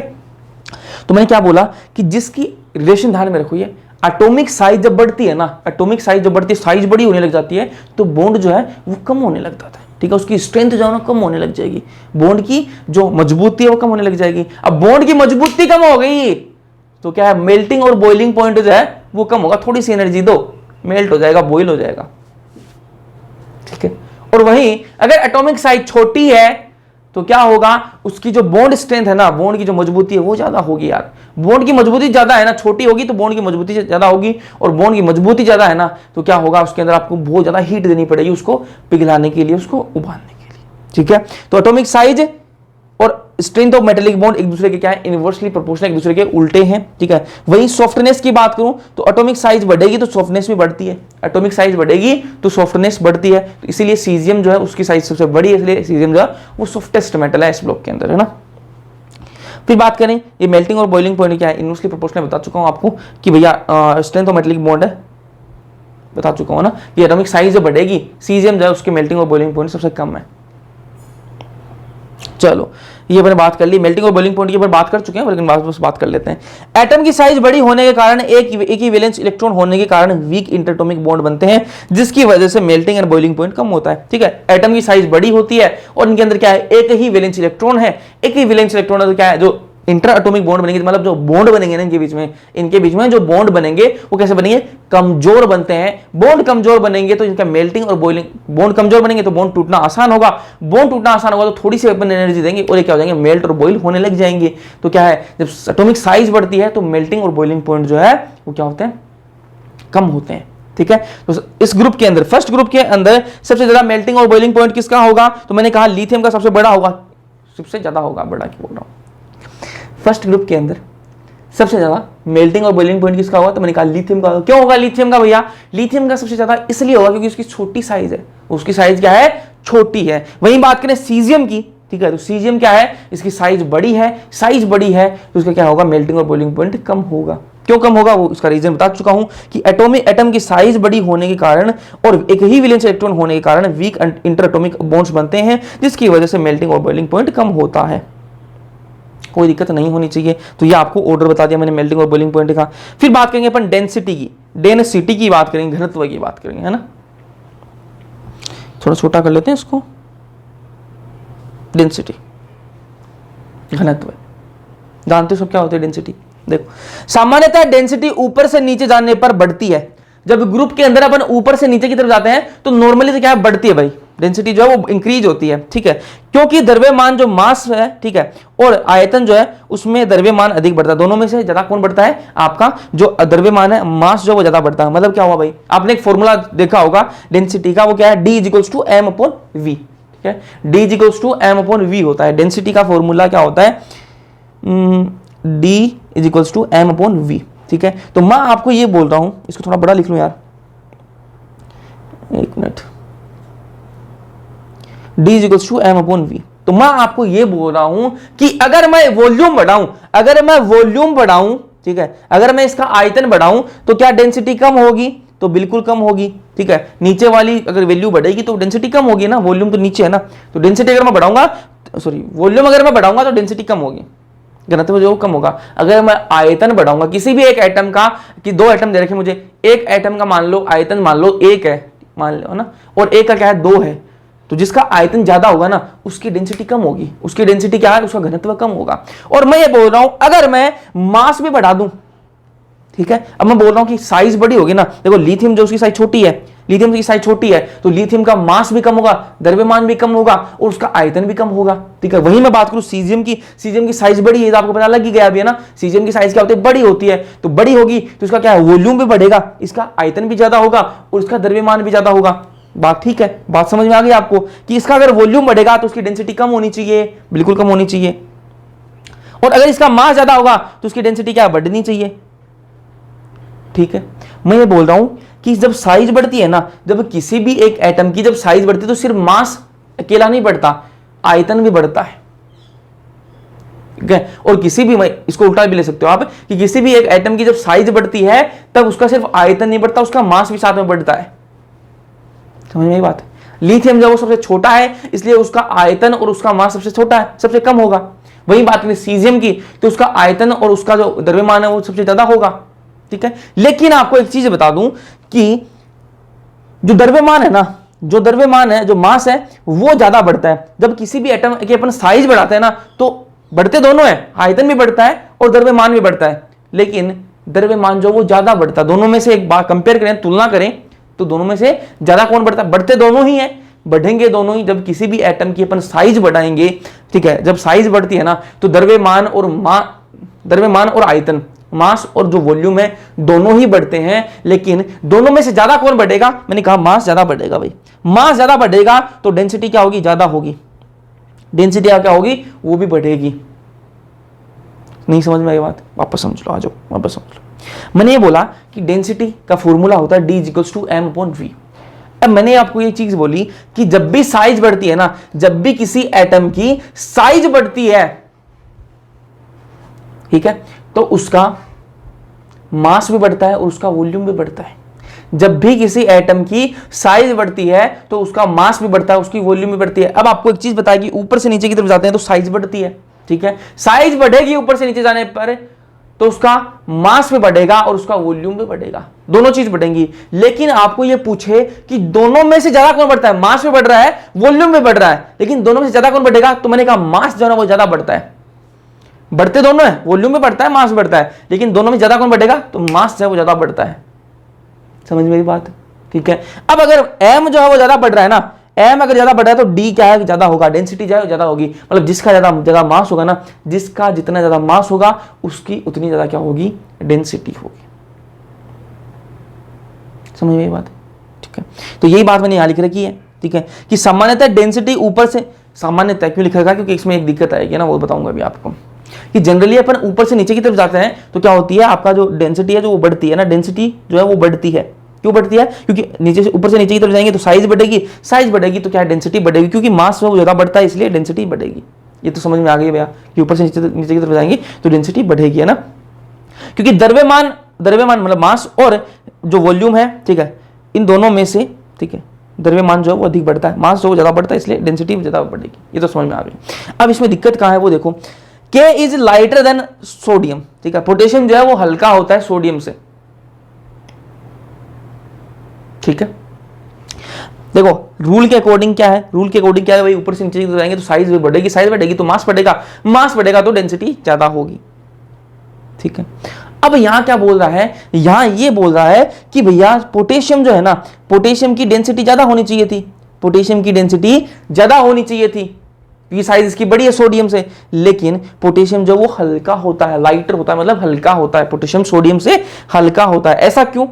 तो मैंने क्या बोला कि जिसकी रिलेशन ध्यान में रखो, ये एटॉमिक साइज जब बढ़ती है ना, एटॉमिक साइज जब बढ़ती है, साइज बड़ी होने लग जाती है तो बॉन्ड जो है वो कम होने लग जाता है, ठीक है। उसकी स्ट्रेंथ जो है ना कम होने लग जाएगी, बॉन्ड की जो मजबूती है वो कम होने लग जाएगी। अब बॉन्ड की मजबूती कम हो गई तो क्या है, मेल्टिंग और बॉइलिंग पॉइंट जो है वो कम होगा, थोड़ी सी एनर्जी दो, मेल्ट हो जाएगा, बॉइल हो जाएगा, ठीक है। और वहीं अगर एटॉमिक साइज छोटी है तो क्या होगा, उसकी जो बॉन्ड स्ट्रेंथ है ना, बॉन्ड की जो मजबूती है वो ज्यादा होगी यार। बॉन्ड की मजबूती ज्यादा है ना, छोटी होगी तो बॉन्ड की मजबूती ज्यादा होगी, और बॉन्ड की मजबूती ज्यादा है ना तो क्या होगा, उसके अंदर आपको बहुत ज्यादा हीट देनी पड़ेगी उसको पिघलाने के लिए, उसको उबालने के लिए। ठीक है, तो एटॉमिक साइज और स्ट्रेंथ ऑफ मेटेलिक बॉन्ड एक दूसरे के क्या है, इनवर्सली प्रोपोर्शनल, एक दूसरे के उल्टे हैं। ठीक है, वहीं सॉफ्टनेस की बात करूं तो एटॉमिक साइज बढ़ेगी तो सॉफ्टनेस भी बढ़ती है, एटॉमिक साइज बढ़ेगी तो सॉफ्टनेस बढ़ती है, तो इसीलिए सीजियम जो है उसकी साइज सबसे बड़ी है, इसलिए सीजियम जो है वो सॉफ्टेस्ट मेटल है इस ब्लॉक के अंदर, है ना। फिर बात करें ये मेल्टिंग और बॉइलिंग पॉइंट क्या है, इनवर्सली प्रोपोर्शनल बता चुका हूं आपको कि भैया स्ट्रेंथ ऑफ मेटेलिक बॉन्ड है, बता चुका हूं ना कि एटॉमिक साइज जो बढ़ेगी सीजियम जो है उसके मेल्टिंग और बॉइलिंग पॉइंट सबसे कम है। चलो ये मैंने बात कर ली, मेल्टिंग और बॉइलिंग पॉइंट की बात कर चुके हैं, लेकिन बस बात कर लेते हैं। एटम की साइज बड़ी होने के कारण एक ही वैलेंस इलेक्ट्रॉन होने के कारण वीक इंटरएटॉमिक बॉन्ड बनते हैं, जिसकी वजह से मेल्टिंग एंड बॉइलिंग पॉइंट कम होता है। ठीक है, एटम की साइज बड़ी होती है और इनके अंदर क्या है, एक ही वैलेंस इलेक्ट्रॉन है, एक ही वैलेंस इलेक्ट्रॉन है, तो क्या है, जो इंटर एटॉमिक बॉन्ड बनेंगे, मतलब जो बॉन्ड बनेंगे ना इनके बीच में जो बॉन्ड बनेंगे वो कैसे बनेंगे, कमजोर बनते हैं। बॉन्ड कमजोर बनेंगे तो इनका मेल्टिंग और बॉइलिंग, बॉन्ड कमजोर बनेंगे तो बॉन्ड टूटना आसान होगा, बॉन्ड टूटना आसान होगा तो थोड़ी सी अपन एनर्जी देंगे और ये क्या हो जाएंगे, मेल्ट और बॉइल होने लग जाएंगे। तो क्या है, जब एटॉमिक साइज बढ़ती है तो मेल्टिंग और बॉइलिंग पॉइंट जो है वो क्या होते हैं, कम होते हैं। ठीक है, तो इस ग्रुप के अंदर, फर्स्ट ग्रुप के अंदर सबसे ज्यादा मेल्टिंग और बॉइलिंग पॉइंट किसका होगा, तो मैंने कहा लिथियम का सबसे बड़ा होगा, सबसे ज्यादा होगा, बड़ा क्यों बोल रहा हूं, फर्स्ट ग्रुप के अंदर सबसे ज्यादा मेल्टिंग और बॉइलिंग पॉइंट किसका होगा, तो मैंने कहा लिथियम का। क्यों होगा लिथियम का भैया, लिथियम का सबसे ज्यादा इसलिए होगा क्योंकि उसकी छोटी साइज है, उसकी साइज क्या है, छोटी है। वहीं बात करें सीजियम की, ठीक है, तो सीजियम क्या है, इसकी साइज बड़ी है, साइज बड़ी है तो उसका क्या होगा, मेल्टिंग और बॉइलिंग पॉइंट कम होगा। क्यों कम होगा, वो उसका रीजन बता चुका हूं कि एटम की साइज बड़ी होने के कारण और एक ही वैलेंस इलेक्ट्रॉन होने के कारण वीक इंटर एटॉमिक बॉन्ड्स बनते हैं, जिसकी वजह से मेल्टिंग और बॉइलिंग पॉइंट कम होता है। कोई दिक्कत नहीं होनी चाहिए। तो ये आपको ऑर्डर बता दिया मैंने मेल्टिंग और बॉइलिंग पॉइंट का। फिर बात करेंगे अपन डेंसिटी की, डेंसिटी की बात करेंगे, घनत्व की बात करेंगे, है ना। थोड़ा छोटा कर लेते हैं इसको, डेंसिटी, घनत्व जानते हो सब क्या होता है डेंसिटी। देखो सामान्यतः डेंसिटी ऊपर से नीचे जाने पर बढ़ती है। जब ग्रुप के अंदर अपन ऊपर से नीचे की तरफ जाते हैं तो नॉर्मली से क्या है, बढ़ती है भाई, डेंसिटी जो है वो इंक्रीज होती है। ठीक है, क्योंकि द्रव्यमान जो मास है, ठीक है, और आयतन जो है उसमें द्रव्यमान अधिक बढ़ता है। दोनों में से ज्यादा कौन बढ़ता है, आपका जो द्रव्यमान है, मास जो वो ज्यादा बढ़ता है। मतलब क्या हुआ भाई, आपने एक फॉर्मूला देखा होगा डेंसिटी का, वो क्या है, D = m/v। ठीक है, D = m/v होता है। डेंसिटी का फॉर्मूला क्या होता है, D = m/v। ठीक है, तो मैं आपको ये बोल रहा हूं, इसको थोड़ा बड़ा लिख लूं यार, एक मिनट, D = m/v। तो मैं आपको ये बोल रहा हूं कि अगर मैं वॉल्यूम बढ़ाऊं, ठीक है, अगर मैं इसका आयतन बढ़ाऊं तो क्या डेंसिटी कम होगी, तो बिल्कुल कम होगी। ठीक है, नीचे वाली अगर वैल्यू बढ़ेगी तो डेंसिटी कम होगी ना, वॉल्यूम तो नीचे है ना, तो डेंसिटी अगर मैं बढ़ाऊंगा, सॉरी वॉल्यूम अगर मैं बढ़ाऊंगा तो डेंसिटी कम होगी, घनत्व जो कम होगा। अगर मैं आयतन बढ़ाऊंगा किसी भी एक एटम का, कि दो एटम दे रखे मुझे, एक एटम का मान लो आयतन मान लो 1 है, मान लो ना, और एक का क्या है 2 है, तो जिसका आयतन ज्यादा होगा ना उसकी डेंसिटी कम होगी, उसकी डेंसिटी क्या है, उसका घनत्व कम होगा। और मैं ये बोल रहा हूं अगर मैं मास भी बढ़ा दूं, ठीक है, अब मैं बोल रहा हूं कि साइज बड़ी होगी ना, देखो लिथियम जो उसकी साइज छोटी है, लिथियम की साइज छोटी है तो लिथियम का मास भी कम होगा, द्रव्यमान भी कम होगा और उसका आयतन भी कम होगा। ठीक है, वहीं मैं बात करूं सीजियम की साइज बड़ी है, तो आपको पता लग ही गया अभी है ना, सीजियम की साइज क्या होती है, बड़ी होती है, तो बड़ी होगी तो इसका क्या है, वॉल्यूम भी बढ़ेगा, इसका आयतन भी ज्यादा होगा और इसका द्रव्यमान भी ज्यादा होगा। बात ठीक है, बात समझ में आ गई आपको कि इसका अगर वॉल्यूम बढ़ेगा तो उसकी डेंसिटी कम होनी चाहिए, बिल्कुल कम होनी चाहिए, और अगर इसका मास ज्यादा होगा तो उसकी डेंसिटी क्या बढ़नी चाहिए। ठीक है, मैं ये बोल रहा हूं कि जब साइज बढ़ती है ना, जब किसी भी एक एटम की जब साइज बढ़ती है तो सिर्फ मास अकेला नहीं बढ़ता, आयतन भी बढ़ता है। ठीक है, और किसी भी, मैं इसको उल्टा भी ले सकते हो आप कि किसी भी एक एटम की जब साइज बढ़ती है तब उसका सिर्फ आयतन नहीं बढ़ता, उसका मास भी साथ में बढ़ता है। समझ में आई बात। लिथियम जब वो सबसे छोटा है इसलिए उसका आयतन और उसका मास सबसे छोटा है, सबसे कम होगा। वही बात करें सीजियम की तो उसका आयतन और उसका जो द्रव्यमान है वो सबसे ज्यादा होगा। ठीक है, लेकिन आपको एक चीज बता दूं कि जो द्रव्यमान है ना, जो द्रव्यमान है, जो मास है वो ज्यादा बढ़ता है। जब किसी भी एटम की अपन साइज बढ़ाते हैं ना तो बढ़ते दोनों है, आयतन भी बढ़ता है और द्रव्यमान भी बढ़ता है, लेकिन द्रव्यमान जो वो ज्यादा बढ़ता है। दोनों में से एक बार कंपेयर करें, तुलना करें तो दोनों में से ज्यादा कौन बढ़ता है, बढ़ते दोनों ही है, बढ़ेंगे दोनों ही। जब किसी भी एटम की अपन साइज बढ़ाएंगे, ठीक है, जब साइज बढ़ती है ना तो द्रव्यमान और आयतन, मास और जो वॉल्यूम है दोनों ही बढ़ते हैं। लेकिन दोनों में से ज्यादा कौन बढ़ेगा? मैंने कहा मास ज्यादा बढ़ेगा भाई। मास ज्यादा बढ़ेगा तो डेंसिटी क्या होगी? ज्यादा होगी। डेंसिटी क्या होगी? वो भी बढ़ेगी। नहीं समझ में आई बात? वापस समझ लो, आ जाओ वापस समझ लो। मैंने ये बोला कि डेंसिटी का फॉर्मूला होता है D = m/v। अब मैंने आपको ये चीज बोली कि जब भी साइज बढ़ती है ना, जब भी किसी एटम की साइज बढ़ती है, ठीक है, तो उसका मास भी बढ़ता है और उसका वॉल्यूम भी बढ़ता है। जब भी किसी एटम की साइज बढ़ती है तो उसका मास भी बढ़ता है, उसकी वॉल्यूम भी बढ़ती है। अब आपको एक चीज बताएगी, ऊपर से नीचे की तरफ जाते हैं तो साइज बढ़ती है, ठीक है, साइज बढ़ेगी ऊपर से नीचे जाने पर तो उसका मास भी बढ़ेगा और उसका वॉल्यूम भी बढ़ेगा, दोनों चीज बढ़ेंगी। लेकिन आपको यह पूछे कि दोनों में से ज्यादा कौन बढ़ता है? मास भी बढ़ रहा है, वॉल्यूम भी बढ़ रहा है, लेकिन दोनों में से ज्यादा कौन बढ़ेगा? तो मैंने कहा मास जो है वो ज्यादा बढ़ता है। बढ़ते दोनों है, वॉल्यूम भी बढ़ता है, मास बढ़ता है, लेकिन दोनों में ज्यादा कौन बढ़ेगा? तो मास जो है वो ज्यादा बढ़ता है। समझ मेरी बात? ठीक है। अब अगर m जो है वो ज्यादा बढ़ रहा है ना, m अगर ज्यादा बढ़ रहा है तो d क्या है? ज्यादा होगा, डेंसिटी जो है ज्यादा होगी। मतलब जिसका ज्यादा मास होगा ना, जिसका जितना ज्यादा मास होगा उसकी उतनी ज्यादा क्या होगी? डेंसिटी होगी। समझ मेरी बात? ठीक है। तो यही बात मैंने यहां लिख रखी है, ठीक है, कि सामान्यतः डेंसिटी ऊपर से, सामान्यतः क्यों लिखा है? क्योंकि इसमें एक दिक्कत आएगी ना, वो बताऊंगा अभी आपको, कि जनरली अपन ऊपर से नीचे की तरफ जाते हैं तो क्या होती है? आपका जो डेंसिटी है जो वो बढ़ती है ना, डेंसिटी जो है वो बढ़ती है। क्यों बढ़ती है? क्योंकि नीचे से ऊपर से नीचे की तरफ जाएंगे तो साइज बढ़ेगी, साइज बढ़ेगी तो क्या है? डेंसिटी बढ़ेगी, क्योंकि मास वो ज्यादा बढ़ता है इसलिए डेंसिटी बढ़ेगी। ये तो समझ में आ गई भैया कि ऊपर से नीचे की तरफ जाएंगे तो डेंसिटी बढ़ेगी, है ना, क्योंकि द्रव्यमान मतलब मास और जो वॉल्यूम है, ठीक है, इन दोनों में से, ठीक है, द्रव्यमान जो है वो अधिक बढ़ता है, मास जो ज्यादा बढ़ता है, इसलिए डेंसिटी ज्यादा बढ़ेगी। ये तो समझ में आ गई। अब इसमें दिक्कत कहां है वो देखो, K is lighter than sodium, ठीक है, पोटेशियम जो है वो हल्का होता है सोडियम से, ठीक है। देखो रूल के अकॉर्डिंग क्या है? रूल के अकॉर्डिंग क्या है भाई? ऊपर से नीचे जाएंगे तो साइज भी बढ़ेगी, साइज बढ़ेगी तो मास बढ़ेगा, मास बढ़ेगा तो डेंसिटी ज्यादा होगी, ठीक है। अब यहां क्या बोल रहा है? यहां ये बोल रहा है कि भैया पोटेशियम जो है ना, पोटेशियम की डेंसिटी ज्यादा होनी चाहिए थी, पोटेशियम की डेंसिटी ज्यादा होनी चाहिए थी क्योंकि साइज इसकी बड़ी है सोडियम से। लेकिन पोटेशियम जो वो हल्का होता है, लाइटर होता है, मतलब हल्का होता है, पोटेशियम सोडियम से हल्का होता है। ऐसा क्यों?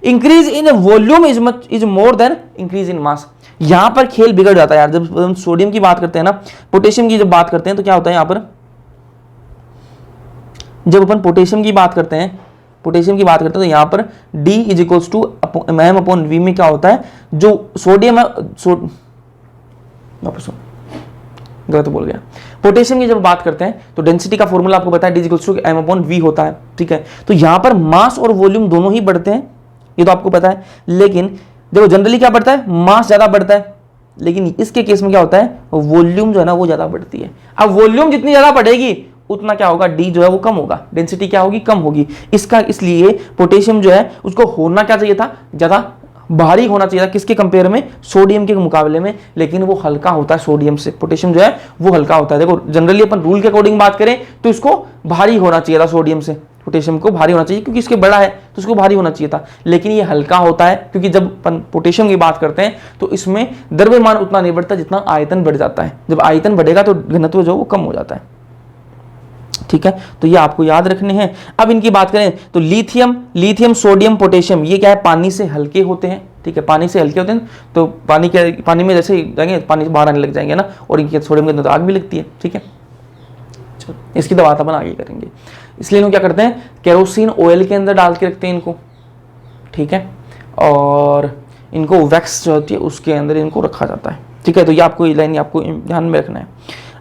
Increase in volume is more than increase in mass. यहां पर खेल बिगड़ जाता है यार। जब हम सोडियम की बात करते हैं ना, पोटेशियम की जब बात करते हैं तो क्या होता है यहां पर? जब अपन पोटेशियम की बात करते हैं, तो यहां पर D = m/v में क्या होता है? जो सोडियम है, गलत बोल गया। पोटेशियम की जब बात करते हैं तो डेंसिटी का फॉर्मूला आपको पता है, D = m/v होता है, ठीक है। तो यहां पर मास और वॉल्यूम दोनों ही बढ़ते हैं, ये तो आपको पता है। लेकिन देखो जनरली क्या बढ़ता है? मास ज्यादा बढ़ता है, लेकिन इसके केस में क्या होता है? वॉल्यूम जो है ना वो ज्यादा बढ़ती है। अब वॉल्यूम जितनी ज्यादा बढ़ेगी उतना क्या होगा? D जो है वो कम होगा, डेंसिटी क्या होगी? कम होगी। इसका इसलिए पोटेशियम जो है उसको होना क्या चाहिए था? ज्यादा भारी होना चाहिए था। किसके कंपेयर में? सोडियम के मुकाबले में। लेकिन वो हल्का होता है सोडियम से, पोटेशियम जो है वो हल्का होता है। देखो जनरली अपन रूल के अकॉर्डिंग बात करें तो इसको भारी होना चाहिए था सोडियम से, पोटेशियम को भारी होना चाहिए क्योंकि इसके बड़ा है तो उसको भारी होना चाहिए था। लेकिन ये हल्का होता है क्योंकि जब अपन पोटेशियम की बात करते हैं तो इसमें द्रव्यमान उतना नहीं बढ़ता जितना आयतन बढ़ जाता है। जब आयतन बढ़ेगा तो घनत्व जो वो कम हो जाता है, ठीक है। तो ये आपको याद रखने हैं। अब इनकी बात करें तो लिथियम सोडियम पोटेशियम ये क्या है? पानी से हल्के होते हैं, ठीक है, पानी से हल्के होते हैं। तो पानी में जैसे जाएंगे पानी से बाहर आने लग जाएंगे ना, और इनके सोडियम के अंदर आग भी लगती है, ठीक है। चलो इसकी दवा अपन आगे करेंगे। इसलिए इनको क्या करते हैं? केरोसिन ऑयल के अंदर डाल के रखते हैं इनको, ठीक है, और इनको वैक्स जो होती है उसके अंदर इनको रखा जाता है, ठीक है। तो ये आपको ये लाइन आपको ध्यान में रखना है।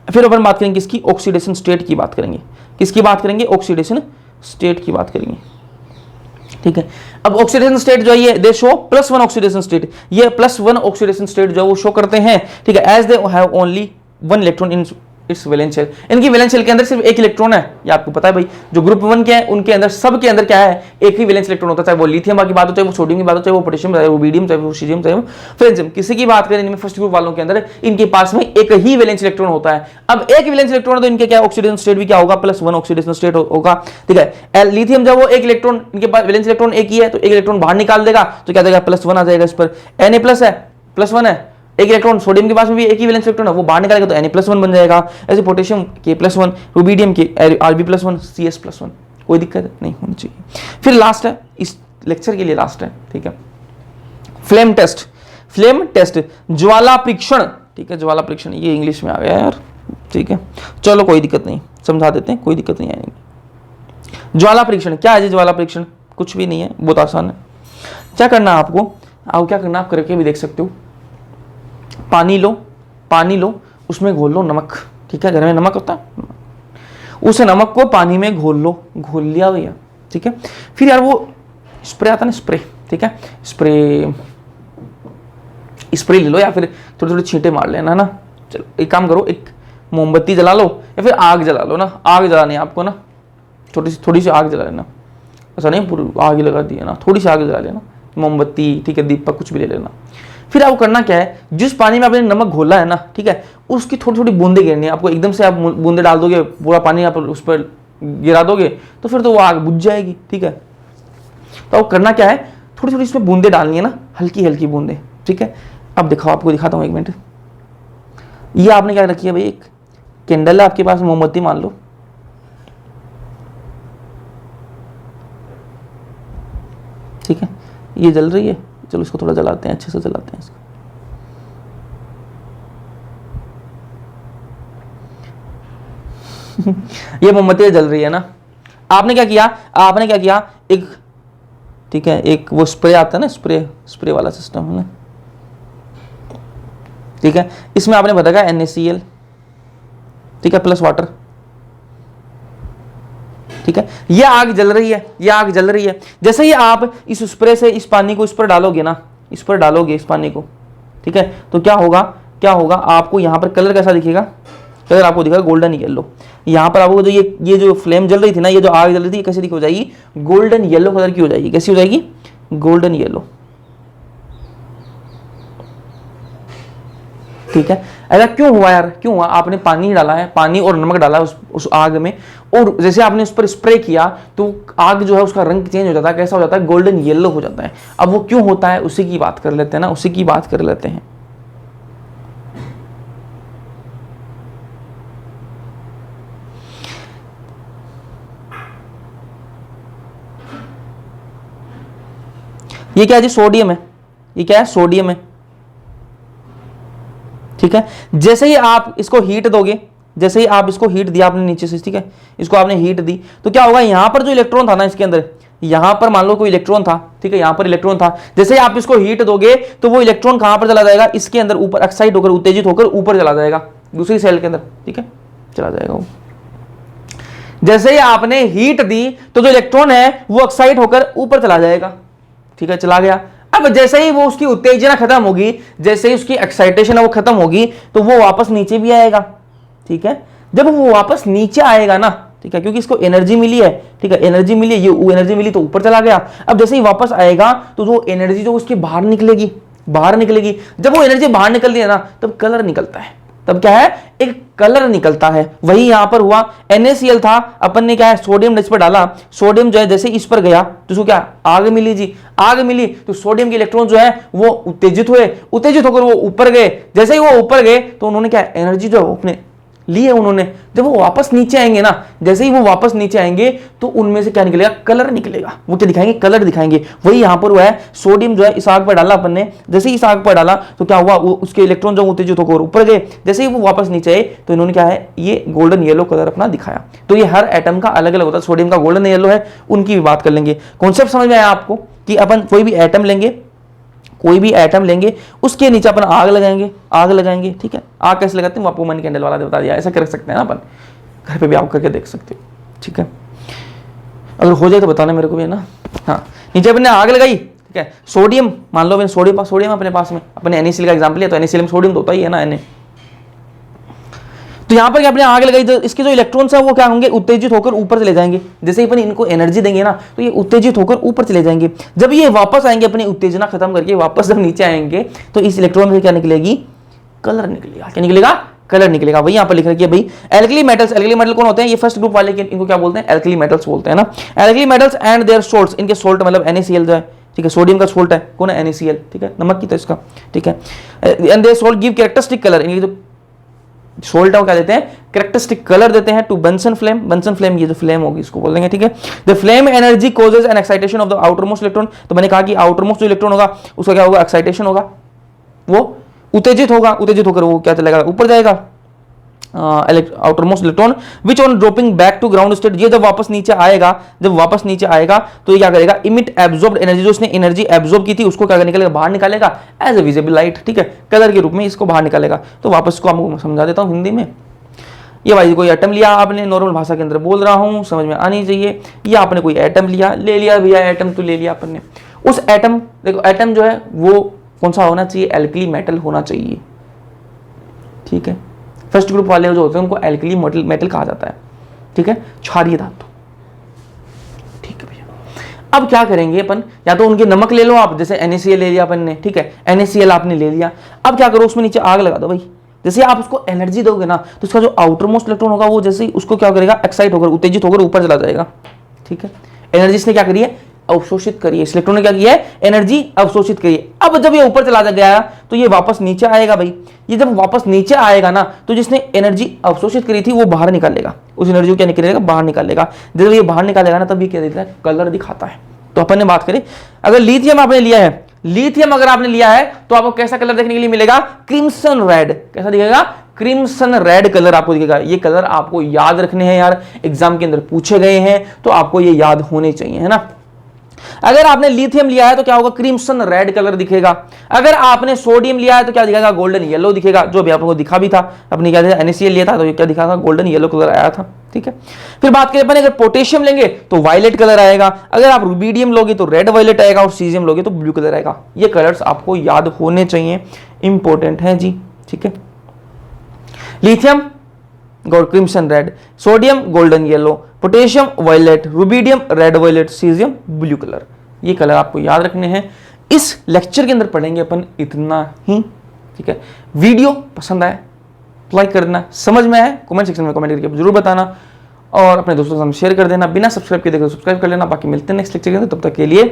फिर अपन बात करेंगे किसकी? ऑक्सीडेशन स्टेट की बात करेंगे। किसकी बात करेंगे? ऑक्सीडेशन स्टेट की बात करेंगे, ठीक है। अब ऑक्सीडेशन स्टेट जो है ये दे शो +1 ऑक्सीडेशन स्टेट, ये +1 ऑक्सीडेशन स्टेट जो है वो शो करते हैं, ठीक है। As they have only 1 electron in its valence shell. इनकी वैलेंस शेल के अंदर सिर्फ एक इलेक्ट्रॉन है, ये आपको पता है भाई। जो ग्रुप 1 के हैं उनके अंदर सब के अंदर क्या है? एक ही वैलेंस इलेक्ट्रॉन होता है, चाहे वो लिथियम की बात हो, चाहे वो सोडियम की बात हो, चाहे वो पोटेशियम, चाहे वो बीडियम, चाहे वो सीजियम, चाहे वो फ्रेंजियम, किसी की बात करें इनमें फर्स्ट ग्रुप वालों के अंदर इनके पास में एक ही वैलेंस इलेक्ट्रॉन होता है। अब एक वैलेंस इलेक्ट्रॉन तो इनके क्या ऑक्सीडेशन स्टेट भी क्या होगा? +1 ऑक्सीडेशन स्टेट होगा, ठीक है। लिथियम जब वो एक इलेक्ट्रॉन, इनके पास वैलेंस इलेक्ट्रॉन एक ही है तो एक इलेक्ट्रॉन बाहर निकाल देगा तो क्या देगा? +1 आ जाएगा इस पर। Na+ है, +1 है, एक इलेक्ट्रॉन सोडियम के पास में भी एक ही वैलेंस इलेक्ट्रॉन है, वो बाहर निकालेगा तो Na+1 बन जाएगा। ऐसे पोटेशियम K+1, रुबीडियम के Rb+1, Cs+1, कोई दिक्कत नहीं होनी चाहिए। फिर लास्ट है, इस लेक्चर के लिए लास्ट है, ठीक है, फ्लेम टेस्ट। फ्लेम टेस्ट, ज्वाला परीक्षण, ठीक है, ज्वाला परीक्षण, ये इंग्लिश में आ गया यार, ठीक है, चलो कोई दिक्कत नहीं, समझा देते हैं, कोई दिक्कत नहीं आएगी। ज्वाला परीक्षण क्या है जी? ज्वाला परीक्षण कुछ भी नहीं है, बहुत आसान है। क्या करना है आपको, क्या करना आप करके भी देख सकते हो। पानी लो, उसमें घोल लो नमक, ठीक है, घर में नमक होता है, उस नमक को पानी में घोल लो, घोल लिया भैया, ठीक है। फिर यार वो स्प्रे आता है ना, स्प्रे, ठीक है, स्प्रे ले लो या फिर थोड़े थोड़े छींटे मार लेना ना। चलो एक काम करो, एक मोमबत्ती जला लो या फिर आग जला लो ना। आग जलानी है आपको ना, थोड़ी सी आग जला लेना, ऐसा नहीं पूरी आग ही लगा दी है ना, थोड़ी सी आग जला लेना, मोमबत्ती, ठीक है, दीपक कुछ भी ले लेना। फिर आपको करना क्या है, जिस पानी में आपने नमक घोला है ना, ठीक है, उसकी थोड़ी थोड़ी बूंदे गिरनी है आपको। एकदम से आप बूंदे डाल दोगे, पूरा पानी आप उस पर गिरा दोगे तो फिर तो वो आग बुझ जाएगी, ठीक है। तो आपको करना क्या है, थोड़ी थोड़ी इसमें बूंदे डालनी है ना, हल्की हल्की बूंदे, ठीक है। अब दिखाओ, आपको दिखाता हूँ, एक मिनट। ये आपने क्या रखी है भाई, एक कैंडल है आपके पास, मोमबत्ती मान लो, ठीक है, ये जल रही है। चलो इसको थोड़ा जलाते हैं, अच्छे से जलाते हैं इसको। ये मोमबत्ती जल रही है ना। आपने क्या किया, एक, ठीक है, एक वो स्प्रे आता है ना, स्प्रे वाला सिस्टम है ना, ठीक है, इसमें आपने बताया NaCl, ठीक है, प्लस वाटर, ठीक है। ये आग जल रही है, जैसे ही आप इस स्प्रे से इस पानी को इस पर डालोगे ना, इस पानी को, ठीक है, तो क्या होगा आपको यहाँ पर कलर कैसा दिखेगा, कलर आपको दिखेगा गोल्डन येलो। यहाँ पर आपको जो ये जो फ्लेम जल रही थी ना, ये जो आग जल रही थी, कैसी हो जाएगी, गोल्डन येलो कलर की हो जाएगी। कैसी हो जाएगी, गोल्डन येलो, ठीक है। ऐसा क्यों हुआ यार, क्यों हुआ? आपने पानी डाला है, पानी और नमक डाला है उस आग में, और जैसे आपने उस पर स्प्रे किया तो आग जो है उसका रंग चेंज हो जाता है। कैसा हो जाता है, गोल्डन येलो हो जाता है। अब वो क्यों होता है, उसी की बात कर लेते हैं। ये क्या है जी, सोडियम है, ये क्या है, सोडियम है, ठीक है। जैसे ही आप इसको हीट दोगे, जैसे ही आप इसको हीट दिया आपने नीचे से, ठीक है, इसको आपने हीट दी तो क्या होगा, यहां पर जो इलेक्ट्रॉन था ना इसके अंदर, यहां पर मान लो कोई इलेक्ट्रॉन था, ठीक है, यहां पर इलेक्ट्रॉन था, जैसे ही आप इसको हीट दोगे तो वो इलेक्ट्रॉन कहां पर चला जाएगा, इसके अंदर ऊपर एक्साइट होकर, उत्तेजित होकर ऊपर चला जाएगा, दूसरी सेल के अंदर, ठीक है, चला जाएगा वो। जैसे ही आपने हीट दी तो जो इलेक्ट्रॉन है वो एक्साइट होकर ऊपर चला जाएगा, ठीक है, चला गया। अब जैसे ही वो उसकी उत्तेजना खत्म होगी, जैसे ही उसकी एक्साइटेशन है वो खत्म होगी, तो वो वापस नीचे भी आएगा, ठीक है। जब वो वापस नीचे आएगा ना, ठीक है, क्योंकि इसको एनर्जी मिली है, ठीक है, एनर्जी मिली है, ये एनर्जी मिली तो ऊपर चला गया। अब जैसे ही वापस आएगा तो जो एनर्जी जो उसकी बाहर निकलेगी, जब वो एनर्जी बाहर निकलती है ना, तब कलर निकलता है, तब क्या है, एक कलर निकलता है। वही यहां पर हुआ, NaCl था, अपन ने क्या है, सोडियम इस पर डाला, सोडियम जो है जैसे इस पर गया तो उसको क्या, आग मिली जी, आग मिली तो सोडियम के इलेक्ट्रॉन जो है वो उत्तेजित होकर वो ऊपर गए। जैसे ही वो ऊपर गए तो उन्होंने क्या, एनर्जी जो अपने लिए उन्होंने, जब वो वापस नीचे आएंगे ना, जैसे ही वो वापस नीचे आएंगे तो उनमें से क्या निकलेगा, कलर निकलेगा। वो क्या दिखाएंगे, कलर दिखाएंगे। वही यहां पर हुआ है, सोडियम जो है इस आग पर डाला अपन ने, जैसे ही इस आग पर डाला तो क्या हुआ, वो उसके इलेक्ट्रॉन जो उत्तेजित होकर ऊपर गए, जैसे ही वो वापस नीचे आए तो इन्होंने क्या है, ये गोल्डन येलो कलर अपना दिखाया। तो ये हर एटम का अलग अलग होता है, सोडियम का गोल्डन येलो है, उनकी भी बात कर लेंगे। कॉन्सेप्ट समझ में आया आपको, कि अपन कोई भी एटम लेंगे, उसके नीचे अपन आग लगाएंगे, ठीक है। आग कैसे लगाते हैं वो आपको मनी कैंडल वाला बता दिया, ऐसा कर सकते हैं ना अपन, घर पे भी आप करके देख सकते हो, ठीक है। अगर हो जाए तो बताना मेरे को भी, है ना। हाँ, नीचे अपने आग लगाई, ठीक है, सोडियम मान लो सोडियम अपने पास में, अपने NaCl का एग्जाम्पल लिया तो NaCl में सोडियम तो होता ही है ना, Na। तो यहां पर क्या, आपने आग लगाई तो इसके जो इलेक्ट्रॉन्स है वो क्या होंगे, उत्तेजित होकर ऊपर चले जाएंगे। जैसे ही अपन इनको एनर्जी देंगे ना तो ये उत्तेजित होकर ऊपर चले जाएंगे। जब ये वापस आएंगे अपनी उत्तेजना खत्म करके, वापस जब नीचे आएंगे तो इस इलेक्ट्रॉन से क्या निकलेगी, कलर निकलेगा। क्या निकलेगा, कलर निकलेगा। वही यहाँ पर लिख रखिए भाई, एल्कली मेटल कौन होते हैं, ये फर्स्ट ग्रुप वाले, इनको क्या बोलते हैं, एल्कली मेटल्स बोलते हैं ना। Alkali metals and their salts, इनके सोल्ट मतलब NaCl जो है, ठीक है, सोडियम का सोल्ट है, कौन है, NaCl, ठीक है, नमक की तरह इसका, ठीक है। And they salt give characteristic colour, ये जो सोल्ट है क्या देते हैं, कैरेक्टरिस्टिक कलर देते हैं to Bunsen flame, Bunsen flame ये जो फ्लेम होगी इसको बोल देंगे, ठीक है। The flame energy causes an excitation of the outermost electron, तो मैंने कहा कि आउटर मोस्ट जो इलेक्ट्रॉन होगा उसका क्या होगा, एक्साइटेशन होगा, वो उत्तेजित होगा, उत्तेजित होकर वो क्या चलेगा, ऊपर जाएगा, outermost electron which on dropping back to ground state, ये जब वापस नीचे आएगा, जब वापस नीचे आएगा तो ये क्या करेगा, इमिट एब्जॉर्ब्ड एनर्जी, जो इसने एनर्जी एब्जॉर्ब की थी उसको क्या निकालेगा, बाहर निकालेगा एज ए विजिबल लाइट, ठीक है, कलर के रूप में इसको बाहर निकालेगा। तो वापस इसको आपको समझा देता हूं हिंदी में। ये भाई कोई एटम लिया आपने, नॉर्मल भाषा के अंदर बोल रहा हूं, समझ में आनी चाहिए। ये आपने कोई एटम लिया, ले लिया भैया एटम तो ले लिया अपन ने, उस एटम, देखो एटम जो है वो कौन सा होना चाहिए, एल्कली मेटल होना चाहिए, ठीक है। फर्स्ट ग्रुप वाले जो होते हैं उनको एल्कली मेटल कहा जाता है, ठीक है, क्षारीय धातु, ठीक है भैया। अब क्या करेंगे अपन, या तो उनके नमक ले लो आप, जैसे NaCl ले लिया अपन ने, ठीक है, NaCl आपने ले लिया, अब क्या करो उसमें नीचे आग लगा दो भाई। जैसे आप उसको एनर्जी दोगे ना तो उसका जो आउटर मोस्ट इलेक्ट्रॉन होगा वो जैसे ही उसको क्या करेगा, एक्साइट होकर, उत्तेजित होकर ऊपर चला जाएगा, ठीक है। एनर्जी इसने क्या करी है, अवशोषित करी है, इस इलेक्ट्रॉन ने क्या किया है, एनर्जी अवशोषित करी है। अब जब ये ऊपर चला गया तो ये वापस नीचे आएगा भाई, ये जब वापस नीचे आएगा ना तो जिसने एनर्जी अवशोषित करी थी वो बाहर निकालेगा, उस एनर्जी को क्या निकालेगा, बाहर निकालेगा। जब ये बाहर निकालेगा ना तब ये क्या देता है, कलर दिखाता है। तो अपन ने बात करी, अगर लिथियम आपने लिया है, लिथियम अगर आपने लिया है तो आपको कैसा कलर देखने के लिए मिलेगा, क्रिम्सन रेड, कैसा दिखेगा, क्रिम्सन रेड कलर आपको दिखेगा। ये कलर आपको याद रखने हैं यार, एग्जाम के अंदर पूछे गए हैं तो आपको ये याद होने चाहिए, है ना। अगर आपने लिथियम लिया है तो क्या होगा, क्रिम्सन रेड कलर दिखेगा। अगर आपने सोडियम लिया है तो क्या दिखेगा, गोल्डन येलो दिखेगा, जो भी आपको दिखा भी था, अपने क्या NaCl लिया था तो ये क्या दिखा, गोल्डन येलो कलर आया था, ठीक है। फिर बात करें अपन अगर पोटेशियम लेंगे तो वायलेट कलर आएगा, अगर आप रुबीडियम लोगे तो रेड वायलेट आएगा, और सीजियम लोगे तो ब्लू कलर आएगा। ये कलर्स आपको याद होने चाहिए, इंपॉर्टेंट है जी, ठीक है। Lithium crimson red, sodium golden yellow, potassium violet, rubidium red violet, caesium blue colour. ये कलर आपको याद रखने हैं। इस लेक्चर के अंदर पढ़ेंगे अपन इतना ही, ठीक है। वीडियो पसंद आए लाइक कर देना, समझ में आए कमेंट सेक्शन में कमेंट करके जरूर बताना, और अपने दोस्तों के साथ शेयर कर देना। बिना सब्सक्राइब किए देखो सब्सक्राइब कर लेना। बाकी मिलते हैं नेक्स्ट लेक्चर के अंदर, तब तक के लिए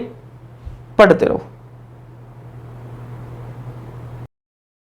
पढ़ते रहो।